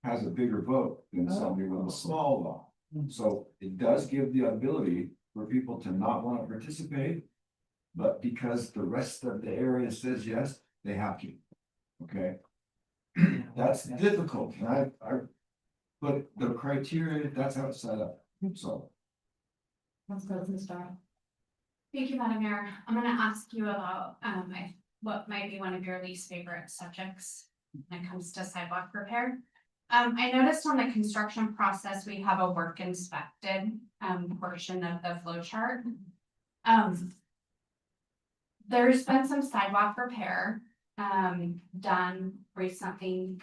has a bigger vote than somebody with a small lot. So it does give the ability for people to not want to participate. But because the rest of the area says yes, they have to. Okay, that's difficult, and but the criteria, that's how it's set up, so. Let's go to the star. Thank you, Madam Mayor. I'm gonna ask you about, what might be one of your least favorite subjects when it comes to sidewalk repair. I noticed on the construction process, we have a work inspected, portion of the flow chart. There's been some sidewalk repair, done recently,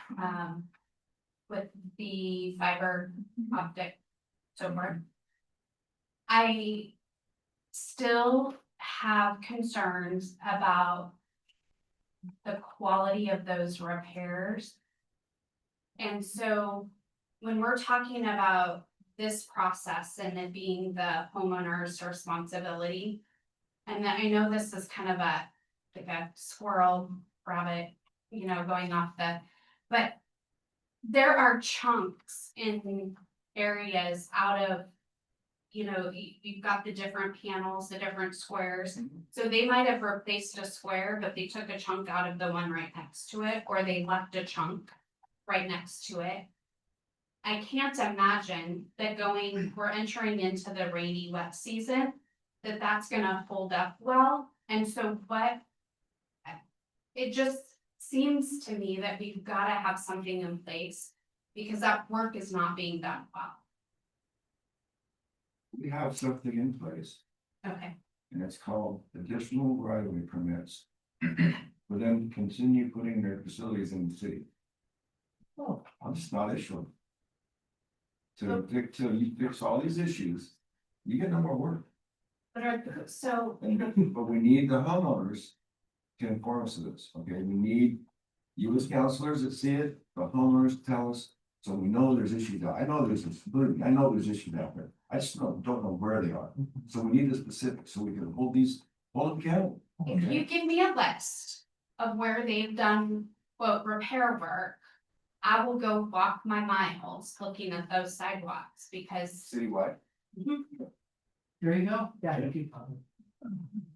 with the fiber optic, so forth. I still have concerns about the quality of those repairs. And so when we're talking about this process and it being the homeowner's responsibility, and I know this is kind of like a squirrel, rabbit, you know, going off but there are chunks in areas out of, you know, you've got the different panels, the different squares. So they might have replaced a square, but they took a chunk out of the one right next to it, or they left a chunk right next to it. I can't imagine that we're entering into the rainy, wet season, that's gonna hold up well. And so it just seems to me that we've gotta have something in place because that work is not being done well. We have something in place, Okay, and it's called additional right-of-way permits. For them to continue putting their facilities in the city. Oh. I'm just not issuing. Till you fix all these issues, you get no more work. But we need the homeowners to inform us of this, okay? We need you as counselors that see it, the homeowners tell us, so we know there's issues out. I know there's issues out there. I just don't know where they are. So we need the specifics so we can hold them accountable. if you give me a list of where they've done, quote, repair work, I will go walk my miles looking at those sidewalks because. Citywide. there you go. Yeah, you keep on.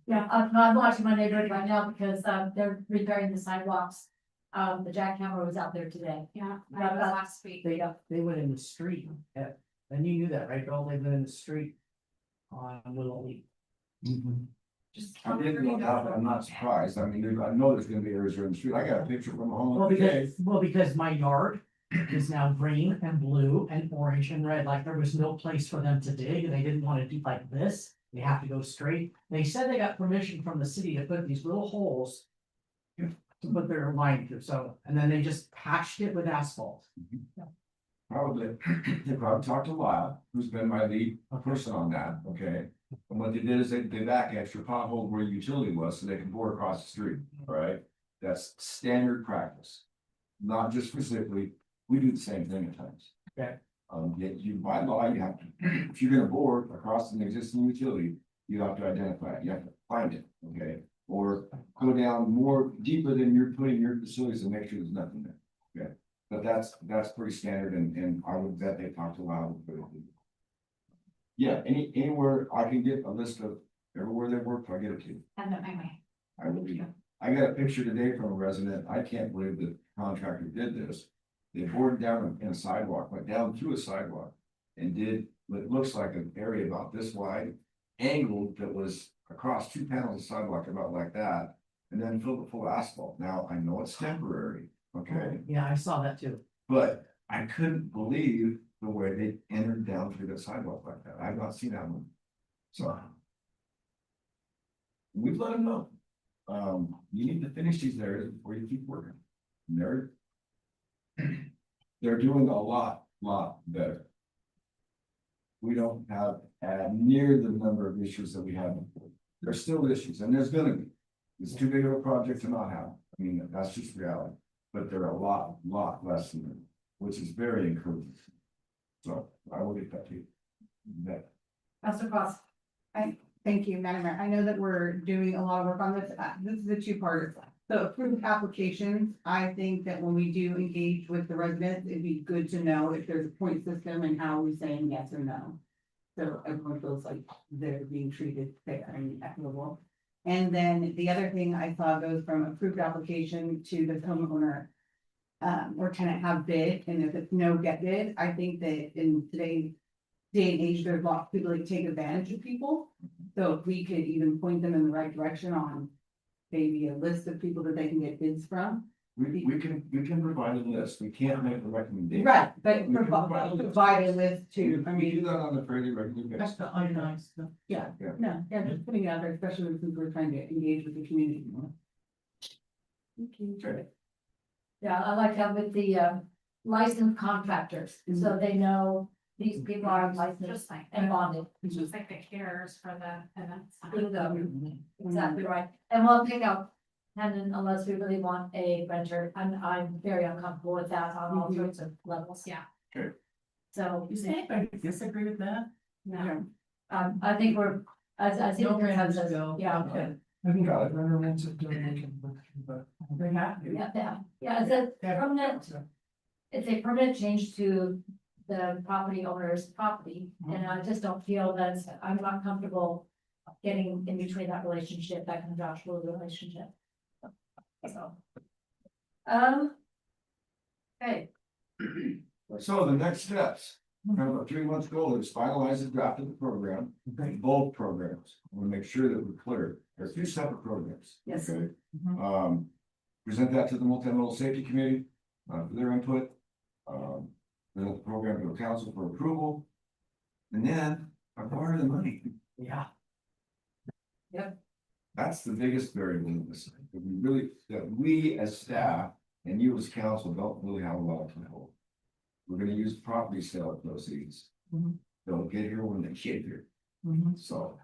Yeah, I'm watching my neighborhood right now because, they're repairing the sidewalks. The jackhammer was out there today. Yeah, I was last week. They went in the street, and you knew that, right, Bill? They went in the street on Willow Leaf. Just. I didn't know that, I'm not surprised. I mean, I know there's gonna be areas around the street. I got a picture from a home. Well, because my yard is now green and blue and orange and red, like there was no place for them to dig, and they didn't wanna do like this. They have to go straight. They said they got permission from the city to put these little holes to put their line through, so, and then they just patched it with asphalt. Probably, they probably talked to Lyle, who's been my lead person on that, okay? And what they did is they back extra pothole where utility was so they can bore across the street, right? That's standard practice. Not just specifically, we do the same thing at times. Okay. Yet you, by law, you have to, if you're gonna bore across an existing utility, you have to identify it, you have to find it, okay? Or go down more deeper than you're putting your facilities and make sure there's nothing there, okay? But that's pretty standard and I would bet they talked to Lyle. Yeah, anywhere I can get a list of everywhere they worked, I'll get it to you. Send it my way. I will be. I got a picture today from a resident. I can't believe the contractor did this. They bored down in a sidewalk, went down through a sidewalk. And did what looks like an area about this wide, angled that was across 2 panels of sidewalk about like that. And then filled it full of asphalt. Now, I know it's temporary, okay? Yeah, I saw that too. But I couldn't believe the way they entered down through the sidewalk like that. I've not seen that one. So. We've let them know. You need to finish these areas before you keep working. And they're doing a lot better. We don't have near the number of issues that we had before. There's still issues, and there's gonna be. It's too big of a project to not have. I mean, that's just reality. But there are a lot less than that, which is very encouraging. So I will get that to you. That, Councilor Cross. Thank you, Madam Mayor. I know that we're doing a lot of work on this. This is a two-part. So approved applications, I think that when we do engage with the residents, it'd be good to know if there's a point system and how we're saying yes or no. So everyone feels like they're being treated fair and equitable. And then the other thing I saw goes from approved application to the homeowner. Or tenant have bid, and if it's no get bid, I think that in today's day and age, there's lots of people that take advantage of people. So if we could even point them in the right direction on maybe a list of people that they can get bids from. we can provide a list. We can't make a recommendation. Right, but We can provide a list too. I We do mean, that on a fairly regular basis. That's the itemized stuff. yeah, Yeah. no, yeah, just putting it out there, especially since we're trying to engage with the community more. Okay. Yeah, I like that with the licensed contractors, so they know these people are licensed Just like, and bonded. just like the caterers for the events. Bingo. Exactly right, and we'll pick out, and unless we really want a renter, I'm very uncomfortable with that on all sorts of levels. Yeah. Okay. So, Does anybody disagree with that? No. I think we're, I think No we're renters have this, go. yeah, Okay. I think renter rents have done, but. They have to. yeah, it's a permanent, it's a permanent change to the property owner's property, and I just don't feel that, I'm not comfortable getting in between that relationship, that contractual relationship. So. Okay. So the next steps, we have a 3 month goal is finalize the draft of the program, both programs. We'll make sure that we're clear. There's 2 separate programs. Yes. Okay. Mhm. Present that to the multimodal safety committee, for their input. The program to the council for approval. And then acquire the money. Yeah. That's the biggest variable in this, that we as staff and you as council don't really have a lot of control. We're gonna use property sale proceeds. Mhm. They'll get here when they get here, Mhm. so.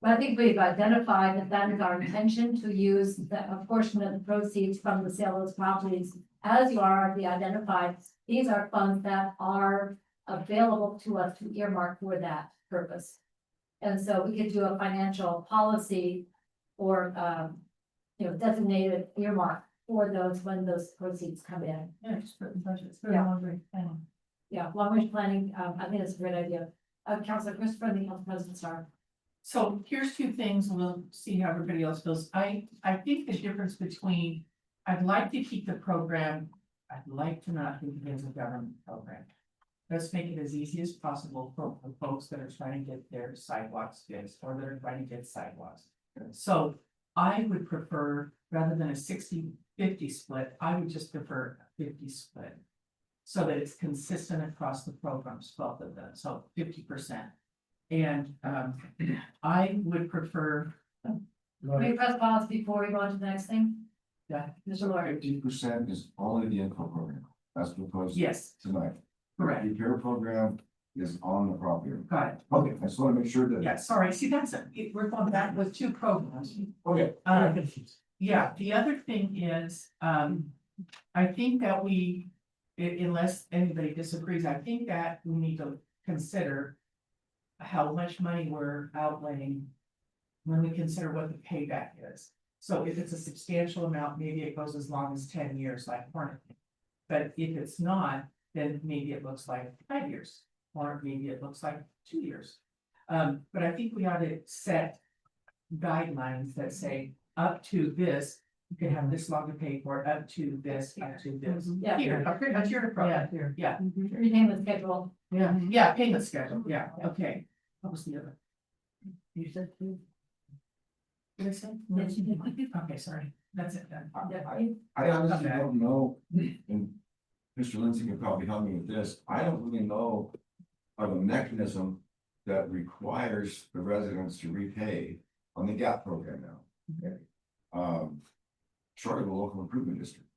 But I think we've identified that that is our intention to use a portion of the proceeds from the sale of those properties. As you are already identified, these are funds that are available to us to earmark for that purpose. And so we could do a financial policy or, designated earmark for those when those proceeds come in. Yeah, just put in budget. It's very Yeah. long. Yeah, long range planning, I think it's a great idea. Councilor Christopher, the council president, star. So here's 2 things, and we'll see how everybody else feels. I think the difference between, I'd like to keep the program, I'd like to not think of it as a government program. Let's make it as easy as possible for folks that are trying to get their sidewalks fixed, or that are trying to get sidewalks. So I would prefer, rather than a 60-50 split, I would just prefer a 50 split. So that it's consistent across the programs, both of them, so 50%. And I would prefer. Can we press pause before we go on to the next thing? Yeah. Mr. Lawyer. 50% is only the info program, that's proposed Yes, tonight. correct, The repair program is on the property. got it. Okay, I just wanna make sure that. Yeah, sorry, see, we're going back with 2 programs. Okay. Yeah, the other thing is, I think that unless anybody disagrees, I think that we need to consider how much money we're outlaying when we consider what the payback is. So if it's a substantial amount, maybe it goes as long as 10 years like Hornet. But if it's not, then maybe it looks like 5 years, or maybe it looks like 2 years. But I think we ought to set guidelines that say up to this, you can have this long to pay for, up to this, up to this. Yeah. Here, a tiered approach. Yeah, Repayment schedule. yeah, payment schedule, yeah, okay. What was the other? You said two? Did I say? Yes, you did. Okay, sorry, that's it then. I honestly don't know, and Mr. Lindsay can probably help me with this, I don't really know of a mechanism that requires the residents to repay on the GAP program now, okay? Short of a local improvement district.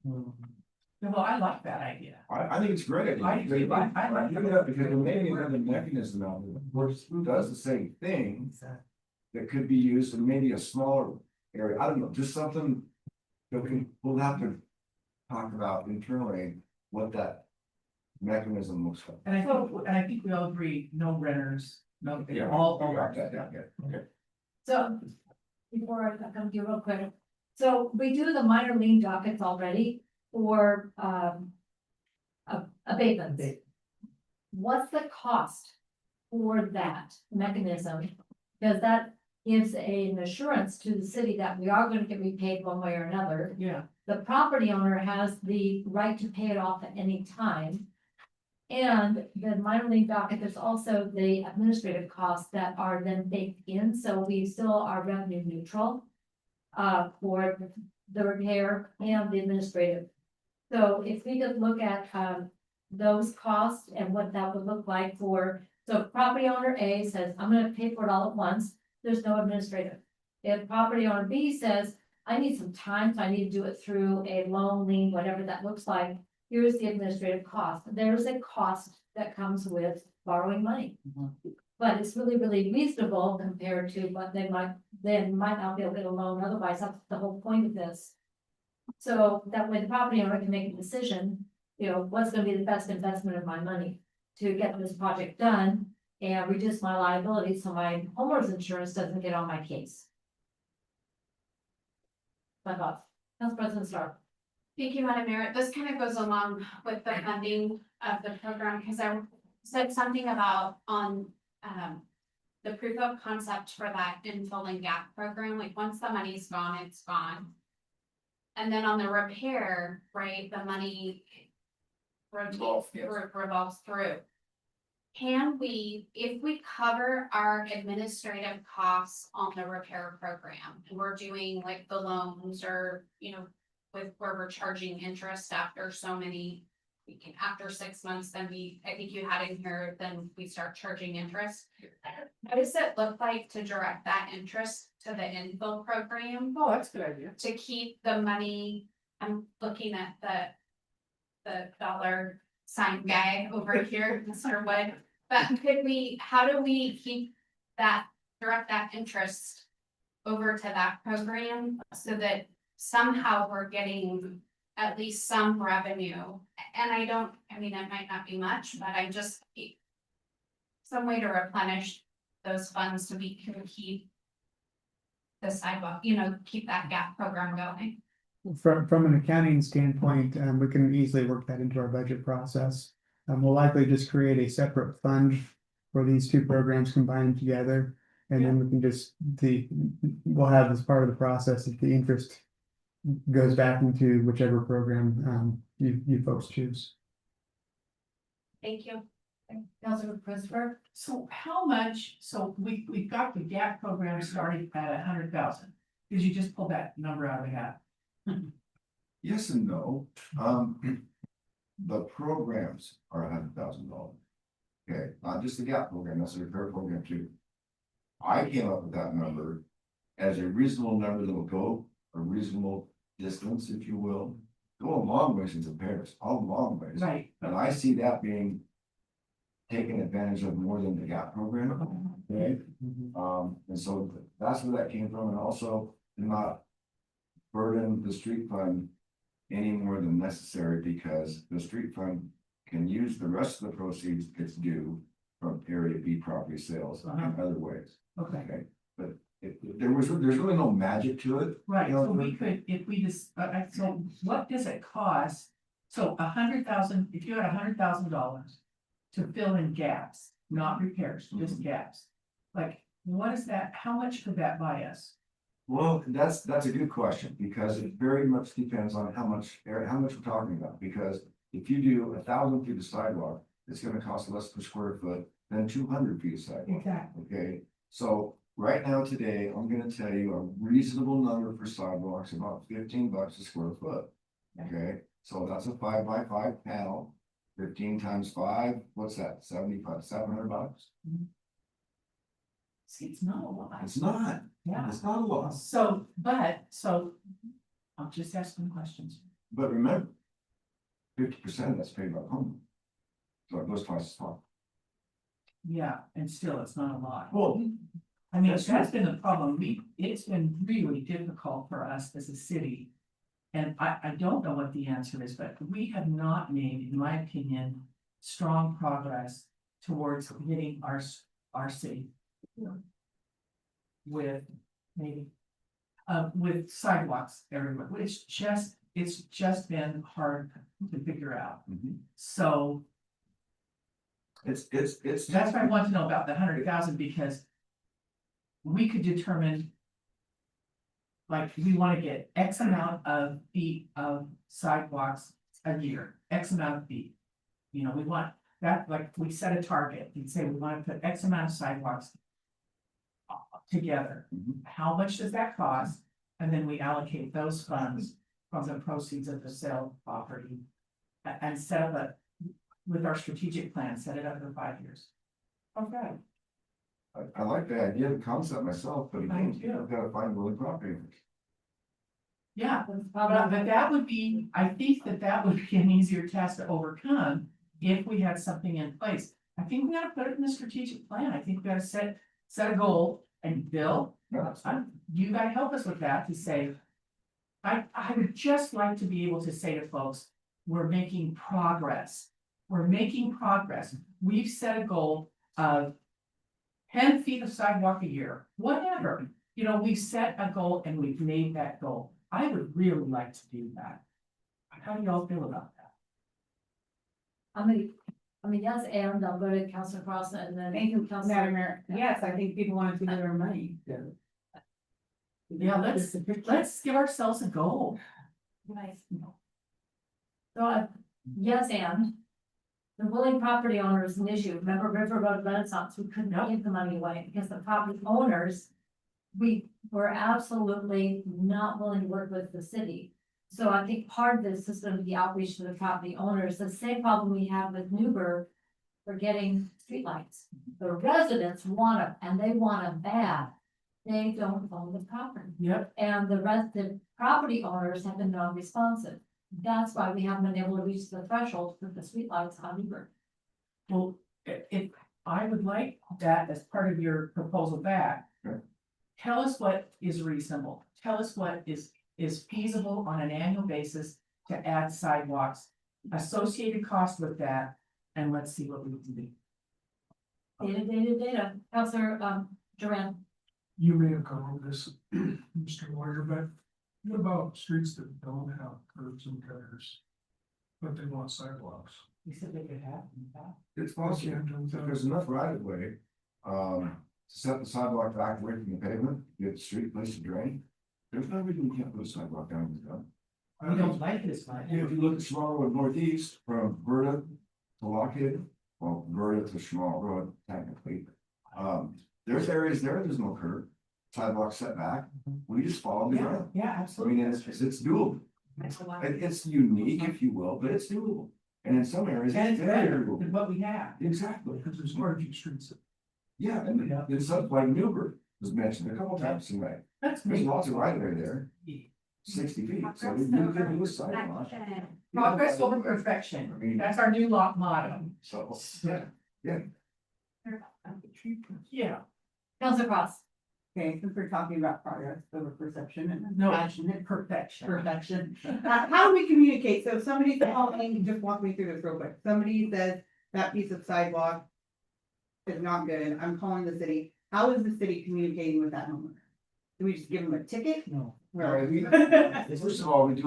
Well, I like that idea. I think it's a great. idea. I do, I like Give it up, because there may be another mechanism out there, of course, who does the same thing. That could be used in maybe a smaller area, I don't know, just something that we'll have to talk about internally, what that mechanism looks like. And I think we all agree, no renters, no, Yeah, all. okay. So, before I come to you real quick, so we do the minor lien dockets already for, abatements. What's the cost for that mechanism? Because that gives an assurance to the city that we are gonna get repaid one way or another. Yeah, The property owner has the right to pay it off at any time. And the minor league docket, there's also the administrative costs that are then baked in, so we still are revenue neutral. For the repair and the administrative. So if we could look at, those costs and what that would look like for, so if property owner A says, I'm gonna pay for it all at once, there's no administrative. If property owner B says, I need some time, so I need to do it through a loan lien, whatever that looks like, here's the administrative cost. There's a cost that comes with borrowing money. But it's really, really reasonable compared to what they might not be able to get a loan, otherwise that's the whole point of this. So that way the property owner can make a decision, you know, what's gonna be the best investment of my money to get this project done and reduce my liability so my homeowner's insurance doesn't get on my case. My thoughts. Council President Starr. Thank you, Madam Mayor. This kind of goes along with the funding of the program, because I said something about on, the proof of concept for that infill and gap program, like once the money's gone, it's gone. And then on the repair, right, the money revolves through. Can we, if we cover our administrative costs on the repair program, and we're doing like the loans or, you know, with where we're charging interest after so many, after 6 months, then I think you had in here, then we start charging interest. What does it look like to direct that interest to the infill program? oh, that's a good idea. To keep the money, I'm looking at the dollar sign guy over here, Mr. Wood. But how do we keep that, direct that interest over to that program so that somehow we're getting at least some revenue? And I mean, it might not be much, but I just some way to replenish those funds so we can keep the sidewalk, you know, keep that gap program going. From an accounting standpoint, we can easily work that into our budget process. We'll likely just create a separate fund for these two programs combined together. And then we can just, we'll have as part of the process, if the interest goes back into whichever program, you folks choose. Thank you. Councilor Christopher. So how much, so we've got the GAP program starting at 100,000, did you just pull that number out of the hat? Yes and no, the programs are $100,000. Okay, not just the GAP program, that's a repair program too. I came up with that number as a reasonable number that will go a reasonable distance, if you will. Go a long ways in comparison, a long ways. Right. And I see that being taken advantage of more than the GAP program. Okay, and so that's where that came from, and also not burden the street fund any more than necessary, because the street fund can use the rest of the proceeds it's due from Area B property sales in other ways. Okay, Okay, but there's really no magic to it. right, so we could, if we just, so what does it cost? So 100,000, if you had $100,000 to fill in gaps, not repairs, just gaps. Like, what is that, how much could that buy us? Well, that's a good question, because it very much depends on how much we're talking about, because if you do 1,000 feet of sidewalk, it's gonna cost less per square foot than 200 feet of sidewalk. Exactly. Okay, so right now today, I'm gonna tell you a reasonable number for sidewalks, about $15 a square foot. Okay, so that's a 5 by 5 panel, 15 times 5, what's that, 700 bucks? See, it's not a lot. It's not, Yeah, it's not a loss, so, I'm just asking questions. but remember. 50% that's paid by the home. So it goes twice as far. Yeah, and still, it's not a lot. Well, I mean, That's that's been the problem. It's been really difficult for us as a city. And I don't know what the answer is, but we have not made, in my opinion, strong progress towards getting our city. With maybe, with sidewalks everywhere, it's just been hard to figure out. So it's. that's why I want to know about the 100,000, because we could determine. Like, we wanna get X amount of feet of sidewalks a year, X amount of feet. You know, we want that, like, we set a target and say we wanna put X amount of sidewalks. Together, how much does that cost? And then we allocate those funds from the proceeds of the sale of property. And set up with our strategic plan, set it up for 5 years. Okay. I like the idea, the concept myself, but I again, do. you've gotta find willing property owners. Yeah, That's the but problem. that would be, I think that would be an easier task to overcome if we had something in place. I think we gotta put it in the strategic plan. I think we gotta set a goal, and Bill, you gotta help us with that to say. I would just like to be able to say to folks, we're making progress. We're making progress. We've set a goal of 10 feet of sidewalk a year, whatever. You know, we've set a goal and we've made that goal. I would really like to do that. How do y'all feel about that? I mean, yes, and I'll go to Councilor Cross and then. Thank you, Councilor- Madam Mayor. Yes, I think people want to do their money. Yeah, let's give ourselves a goal. Right. So, yes, and. The willing property owner is an issue. Remember River Road Renaissance, we couldn't give the money away because the property owners. We were absolutely not willing to work with the city. So I think part of this is going to be outreach to the property owners, the same problem we have with Newburgh. For getting streetlights. The residents want them and they want them bad. They don't own the property. Yep. And the property owners have been non-responsive. That's why we haven't been able to reach the threshold for the streetlights on Newburgh. Well, if I would like that as part of your proposal back. Sure. Tell us what is reasonable. Tell us what is feasible on an annual basis to add sidewalks. Associated cost with that, and let's see what we can do. Data. Counselor, Duran. You may have covered this, Mr. Lawyer, but what about streets that don't have curbs and gutters? But they want sidewalks? You said they could have. It's possible, if there's enough right of way, to set the sidewalk back away from the pavement, get the street place to drain. There's no reason we can't put a sidewalk down the town. We don't like this much. If you look at Schmal Road Northeast from Berta to Lockheed, well, Berta to Schmal Road technically. There's areas there's no curb, sidewalk setback, we just follow the Yeah, ground. yeah, I absolutely. mean, it's doable, it's unique if you will, but it's doable. And in some areas, And it's it's very better doable. than what we have. Exactly, Because there's quite a few streets that yeah, and in some like Newburgh was mentioned a couple times tonight, That's there's great. lots of right of way there, 60 feet, so we could do a sidewalk. Progress over perfection. I mean, That's our new lock motto. so, Yeah. Yeah. Counselor Cross. Okay, since we're talking about progress over perception and No, passionate perfection. perfection. How do we communicate? So if somebody, just walk me through this real quick. Somebody says that piece of sidewalk is not good. I'm calling the city. How is the city communicating with that homeowner? Do we just give them a ticket? No. first of all, we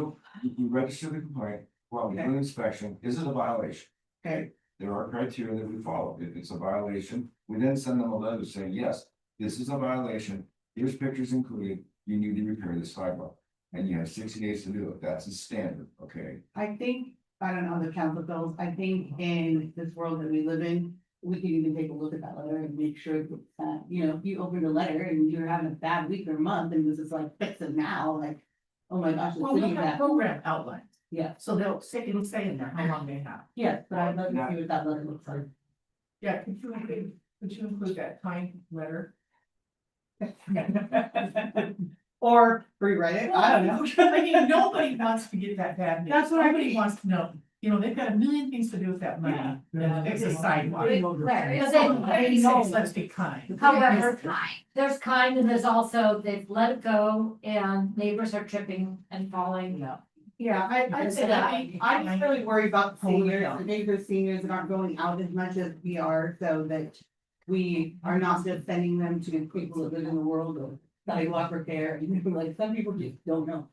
register the complaint, well, we do an inspection, is it a violation? Okay, There are criteria that we follow, if it's a violation, we then send them a letter saying, yes, this is a violation, here's pictures included, you need to repair the sidewalk. And you have 60 days to do it, that's a standard, okay? I think, I don't know, the council bills, I think in this world that we live in, we can even take a look at that letter and make sure that, you know, if you open a letter and you're having a bad week or month and this is like, fix it now, like, oh my gosh, the Well, city we'll have that, program outlines. yeah, So it'll say in there how long they have. yes, but I'd love to see what that letter looks like. Yeah, could you include that time letter? Or, Rewrite it. I don't know, I mean, nobody wants to get that bad news. That's what I Nobody mean. wants to know, you know, they've got a million things to do with that money. It's a sidewalk. Right, but they know. Let's be kind. However, there's kind and there's also, they've let it go and neighbors are tripping and falling. Yeah. Yeah, I'd say that, I'm just really worried about the Totally seniors, don't. the neighbors, seniors that aren't going out as much as we are, so that. We are not just sending them to people that live in the world of sidewalk repair, and like, some people just don't know.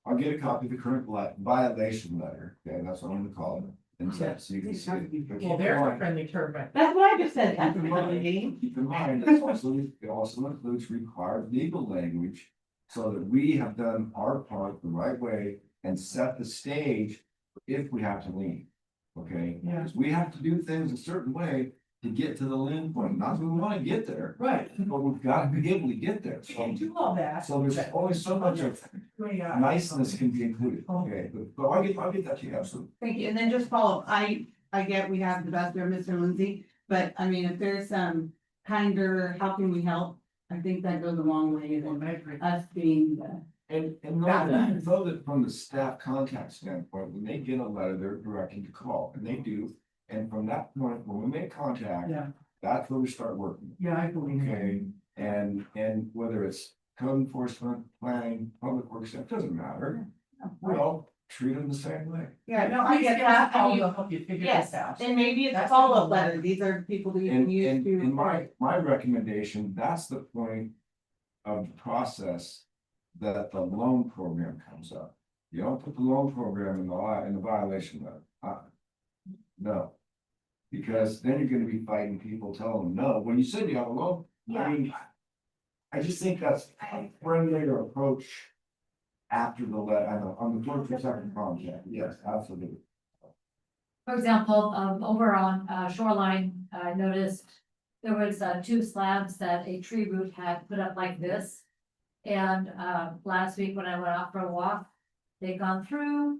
I'll get a copy of the current violation letter, okay, that's what I'm gonna call it, and so you can see it. But Well, keep there's in a mind- friendly termite. That's what I just said, Keep in mind, keep in mind, it also includes required legal language. So that we have done our part the right way and set the stage if we have to lean. Okay, Yeah. because we have to do things a certain way to get to the lean point, not that we wanna get there, Right. but we've got to be able to get there. You can do all that. So there's only so much of niceness can be included, okay, but I'll get that to you, absolutely. Thank you, and then just follow, I get we have the best there, Mr. Lindsay, but I mean, if there's some kinder, how can we help? I think that goes a long way in us being the. And know that from the staff contact standpoint, when they get a letter, they're directed to call, and they do. And from that point, when we make contact, Yeah, that's where we start working, yeah, I believe it. okay? And whether it's code enforcement, planning, public works, it doesn't matter. We all treat them the same way. Yeah, no, I get that, I mean, I'll help you figure yes, this out. and maybe it's a That's follow-up the- letter, these are people that you can And, use and, to. and my recommendation, that's the point of the process that the loan program comes up. You don't put the loan program in the violation letter. No. Because then you're gonna be fighting people, telling them no, when you said you have a loan, I mean. I just think that's a friendlier approach after the on the first or second contact, yes, absolutely. For example, over on Shoreline, I noticed there was two slabs that a tree root had put up like this. And last week when I went out for a walk, they'd gone through.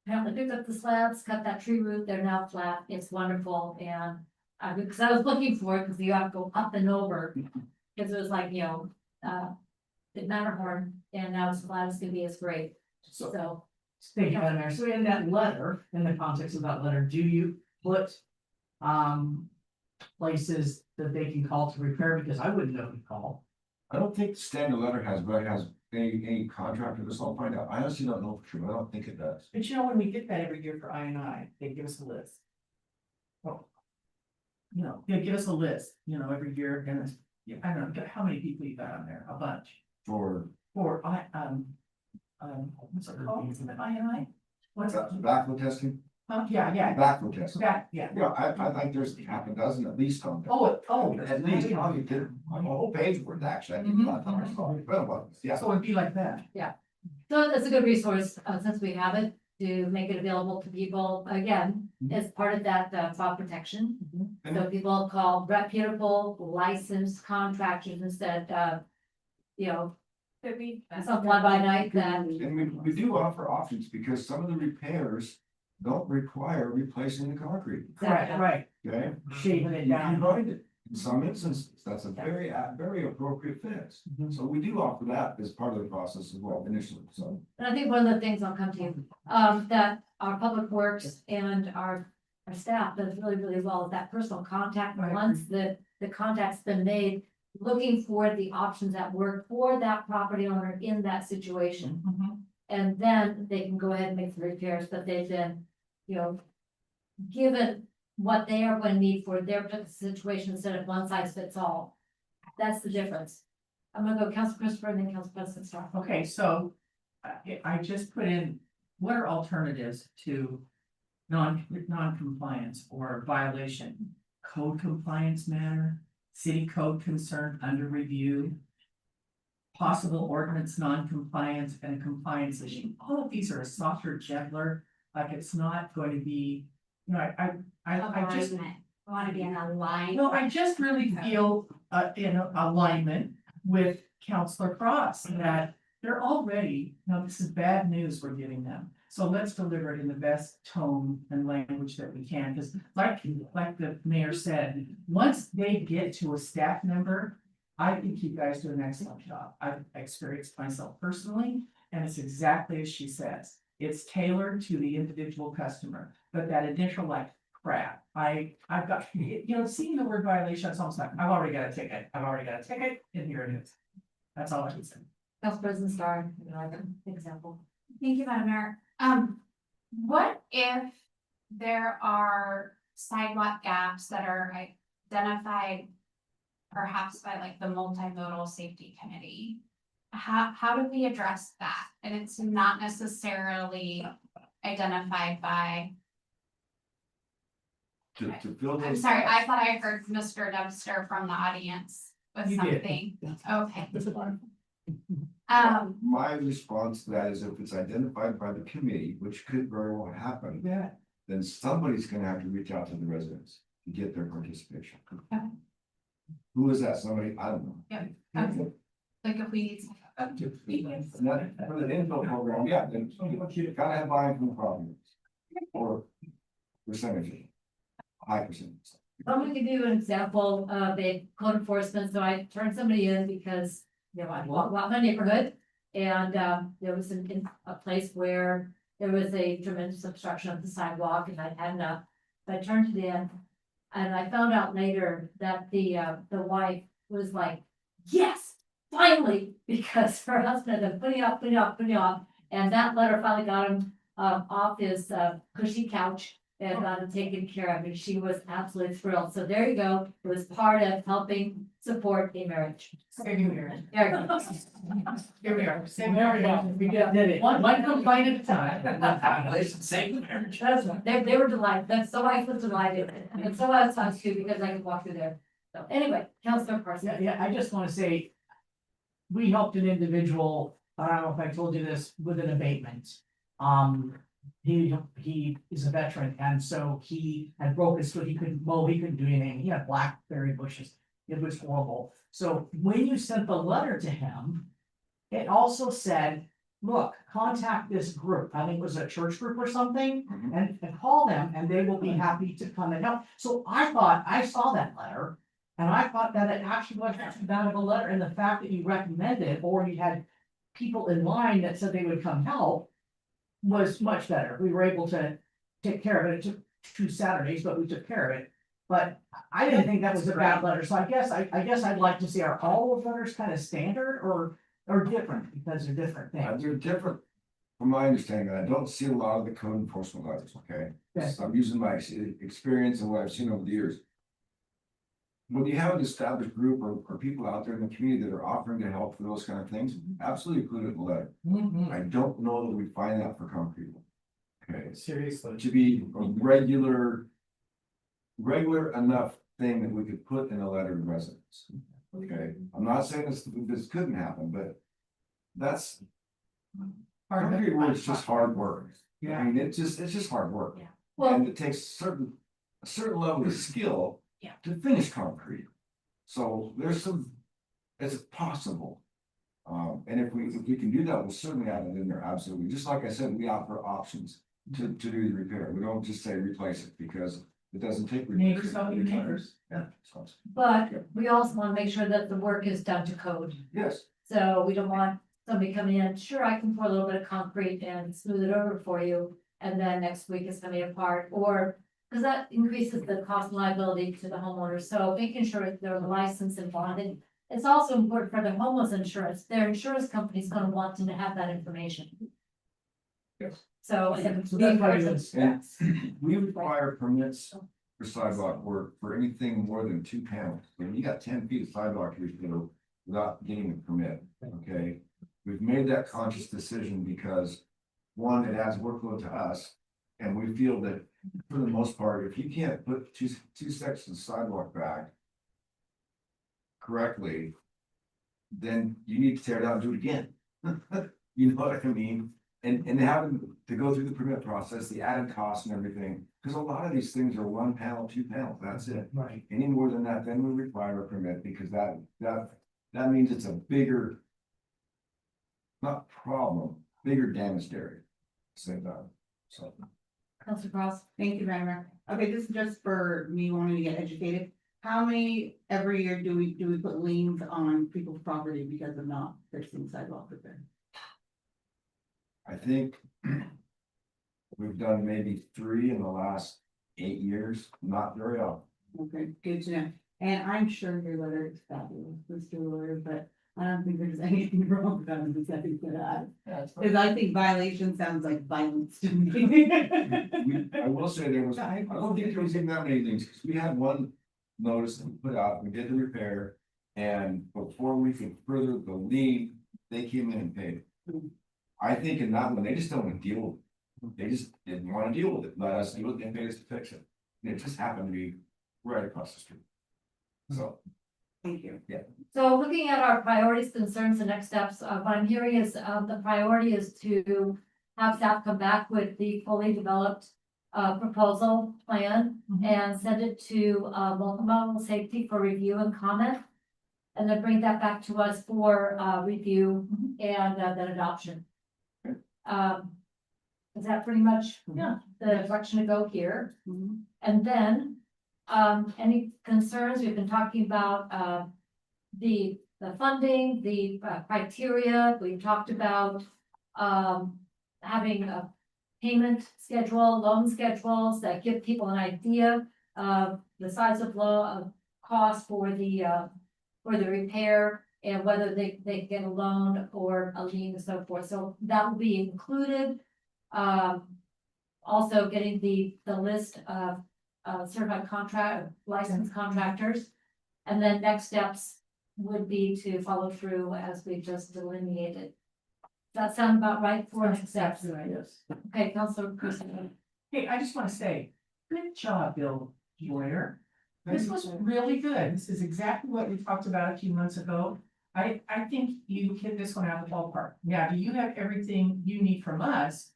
Apparently picked up the slabs, cut that tree root, they're now flat, it's wonderful, and because I was looking for it, because you have to go up and over. Because it was like, you know, the Matterhorn, and now it's flat, it's gonna be as great, so. Thank you, Madam Mayor. So in that letter, in the context of that letter, do you put places that they can call to repair? Because I wouldn't know who to call. I don't think the standard letter has any contractor, this I'll find out, I honestly don't know for sure, but I don't think it does. But you know, when we get that every year for I&I, they give us a list. Oh. You know, they give us a list, you know, every year, and it's, yeah, I don't know, how many people you got on there, a bunch. For, Or what's it called, is it I&I? What's it? backflow testing, Yeah, backflow testing. that, yeah. Yeah, I think there's half a dozen at least on there. Oh. At least, probably did, on the whole page worth actually, I think. Yeah. So it'd be like that. So that's a good resource, since we have it, to make it available to people, again, as part of that, fraud protection. So people call reputable licensed contractors instead of, you know, some fly by night that. And we do offer options because some of the repairs don't require replacing the concrete, Right, okay? shaving it You can down. find it. In some instances, that's a very appropriate fix. Mhm. So we do offer that as part of the process as well initially, so. And I think one of the things I'll come to you, that our public works and our staff does really, really well is that personal contact. Right. Once the contact's been made, looking for the options that work for that property owner in that situation. Mhm. And then they can go ahead and make the repairs, but they've been, you know, given what they are going to need for their particular situation instead of one size fits all. That's the difference. I'm gonna go Council Christopher and then Council President Starr. Okay, so I just put in, what are alternatives to non-compliance or violation? Code compliance matter, city code concern under review. Possible ordinance non-compliance and a compliance issue. All of these are a softer, gentler, like it's not going to be, you know, I just. Want to be in a line. No, I just really feel in alignment with Counselor Cross that they're already, now this is bad news we're giving them. So let's deliver it in the best tone and language that we can, because like the mayor said, once they get to a staff member, I think you guys do an excellent job. I've experienced myself personally, and it's exactly as she says. It's tailored to the individual customer, but that initial like crap, I've got, seeing the word violation, it's almost like, I've already got a ticket, and here it is. That's all I can say. Council President Star, example. Thank you, Madam Mayor. What if there are sidewalk gaps that are identified perhaps by like the multimodal safety committee? How do we address that? And it's not necessarily identified by, To fill I'm those sorry, I gaps. thought I heard Mr. Dubster from the audience with You did. something. Okay. This is fine. My response to that is if it's identified by the committee, which could very well happen, Yeah. then somebody's gonna have to reach out to the residents to get their participation. Okay. Who is that? Somebody? I don't know. Okay. Like if we need. And that, for the info program, yeah, then you gotta have buy-in from the property. Or percentage, high percentage. I'm gonna give you an example of a code enforcement, so I turned somebody in because, I walked my neighborhood. And there was a place where there was a tremendous obstruction of the sidewalk and I had enough. So I turned it in. And I found out later that the wife was like, yes, finally, because her husband had been putting off. And that letter finally got him off his cushy couch and got him taken care of, and she was absolutely thrilled. So there you go, it was part of helping support a marriage. There you go. Here we are. Same area. We did it. One complaint at a time. Same marriage. That's right. They were delighted, that's so I was delighted, and so I was fun too, because I could walk through there. So anyway, Councilor Parsons. Yeah, I just wanna say. We helped an individual, I don't know if I told you this, with an abatement. He is a veteran, and so he had broke his foot, he couldn't mow, he couldn't do anything, he had blackberry bushes. It was horrible. So when you sent the letter to him, it also said, look, contact this group. I think it was a church group or something, and call them and they will be happy to come and help. So I thought, I saw that letter. And I thought that it actually wasn't too bad of a letter, and the fact that you recommended, or you had people in line that said they would come help. Was much better. We were able to take care of it. It took 2 Saturdays, but we took care of it. But I didn't think that was a bad letter, so I guess I'd like to see, are all of letters kind of standard or different, because they're different things. They're different, from my understanding, I don't see a lot of the code enforcement letters, okay? Okay. So I'm using my experience and what I've seen over the years. When you have an established group or people out there in the community that are offering to help for those kind of things, absolutely include it in the letter. I don't know that we find that for concrete. Okay, Seriously. to be a regular enough thing that we could put in a letter to residents. Okay, I'm not saying this couldn't happen, but that's. Concrete work is just hard work. Yeah. I mean, it's just hard work. Yeah. Well, And it takes a certain level of skill. Yeah. To finish concrete. So it's possible. And if we can do that, we'll certainly add it in there, absolutely. Just like I said, we offer options to do the repair. We don't just say replace it because it doesn't take. Neighbors help your neighbors. Yeah. so- but we also want to make sure that the work is done to code. Yes, So we don't want somebody coming in, sure, I can pour a little bit of concrete and smooth it over for you. And then next week it's coming apart, or, because that increases the cost and liability to the homeowner. So making sure that they're licensed and bonded. It's also important for the homeowners insurance. Their insurance company's gonna want to have that information. Yes. So. So that's why you- and we require permits for sidewalk work for anything more than 2 panels. When you got 10 feet of sidewalk, you do without getting a permit, okay? We've made that conscious decision because, one, it adds workload to us. And we feel that for the most part, if you can't put two sections of sidewalk back correctly, then you need to tear it out and do it again. You know what I mean? And having to go through the permit process, the added cost and everything, because a lot of these things are 1 panel, 2 panels, that's it. Right. Any more than that, then we require a permit because that means it's a bigger. Not problem, bigger damaged area. Same time, so. Councilor Cross. Thank you, Madam Mayor. Okay, this is just for me wanting to get educated. how many every year do we put liens on people's property because of not fixing sidewalk repair? I think. We've done maybe 3 in the last 8 years, not very often. Okay, good to know. And I'm sure your letter is fabulous, Mr. Lawyer, but I don't think there's anything wrong with that, there's nothing to that. Cause I think violation sounds like violence to me. I will say there was, I don't think there was even that many things, because we had one notice that we put out, we did the repair. And before we could further the lien, they came in and paid. I think in that one, they just don't want to deal with it. They just didn't want to deal with it, let us deal with it and pay us to fix it. And it just happened to be right across the street. So, Thank you. So looking at our priorities, concerns, and next steps, what I'm hearing is, the priority is to have staff come back with the fully developed proposal plan and send it to multimodal safety for review and comment. And then bring that back to us for review and then adoption. Is that pretty much the direction to go here? Mhm. And then, any concerns, we've been talking about, the funding, the criteria, we talked about, having a payment schedule, loan schedules that give people an idea of the size of cost for the repair and whether they get a loan or a lien and so forth. So that will be included. Also getting the list of certified licensed contractors. And then next steps would be to follow through as we just delineated. Does that sound about right for next steps? Yes. Okay, Councilor Christie. Hey, I just wanna say, good job, Bill Lawyer. This was really good. This is exactly what we talked about a few months ago. I think you hit this one out of the ballpark. Now, do you have everything you need from us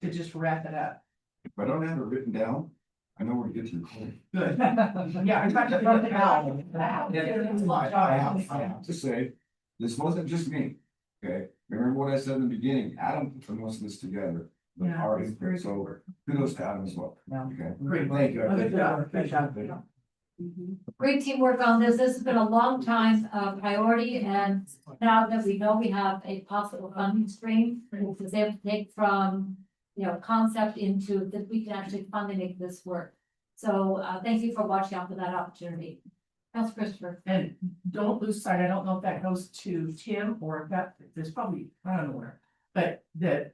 to just wrap it up? if I don't have it written down, I know where to get to. Good. Yeah, I thought you wrote it out. I have to say, this wasn't just me, okay? Remember what I said in the beginning, Adam put most of this together. With Yeah, our it's input, very so kudos to Adam as well, Yeah. okay? Great. Thank you. Good job, good job. Great teamwork on this. This has been a long time priority, and now that we know we have a possible funding stream, we'll be able to take from, concept into that we can actually fund and make this work. So thank you for watching out for that opportunity. Councilor Christopher. And don't lose sight, I don't know if that goes to Tim or if that, there's probably, I don't know where, but that.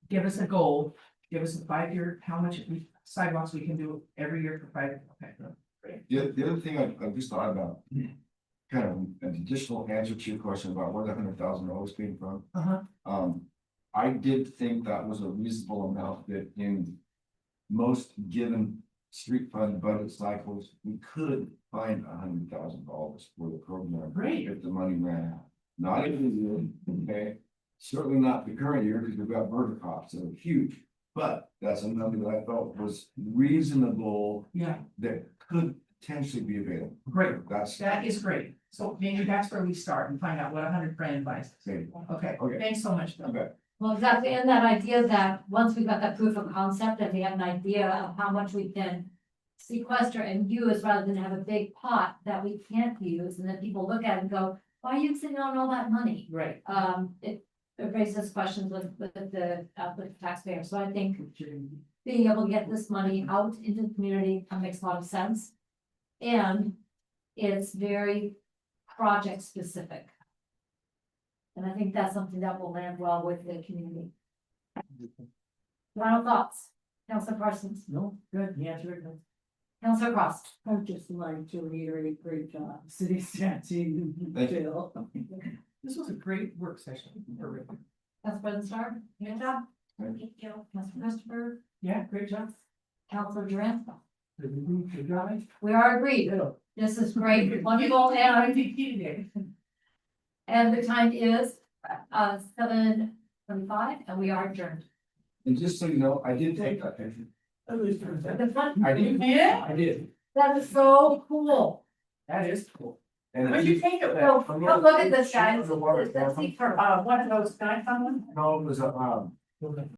Give us a goal, give us a 5-year, how much sidewalks we can do every year for 5 years. Okay, great. The other thing I just thought about, kind of an additional answer to your question about where the $100,000 came from. I did think that was a reasonable amount that in most given street fund budget cycles, we could find $100,000 for the program. Great. If the money ran out, not every year, okay? Certainly not the current year, because we've got murder cops that are huge, but that's a number that I felt was reasonable Yeah, that could potentially be available. great, That's. that is great. So maybe that's where we start and find out what 100 grand buys. Okay. Okay, Okay. thanks so much, Bill. Okay. Well, exactly, and that idea that once we've got that proof of concept, that we have an idea of how much we can sequester and use rather than have a big pot that we can't use, and then people look at it and go, why are you sitting on all that money? Right. It raises questions with the taxpayers, so I think being able to get this money out into the community makes a lot of sense. And it's very project specific. And I think that's something that will land well with the community. Final thoughts, Councilor Parsons, No, good, you answered it. Councilor Cross. I'd just like to reiterate, great job, city statute, Thank you. Bill. This was a great work session. Terrific. Council President Starr, good job. Thank you. Councilor Christopher, Yeah, great job. Councilor Durant, Good job. we are agreed. This is great, wonderful, and the time is 7:25, and we are adjourned. And just so you know, I did take that picture. The fun- I did. Yeah. I did. That is so cool. That is cool. And Where'd if you you, take it? So, From? look at this, guys. From the water. Let's see for, One of those 9 no, it was a,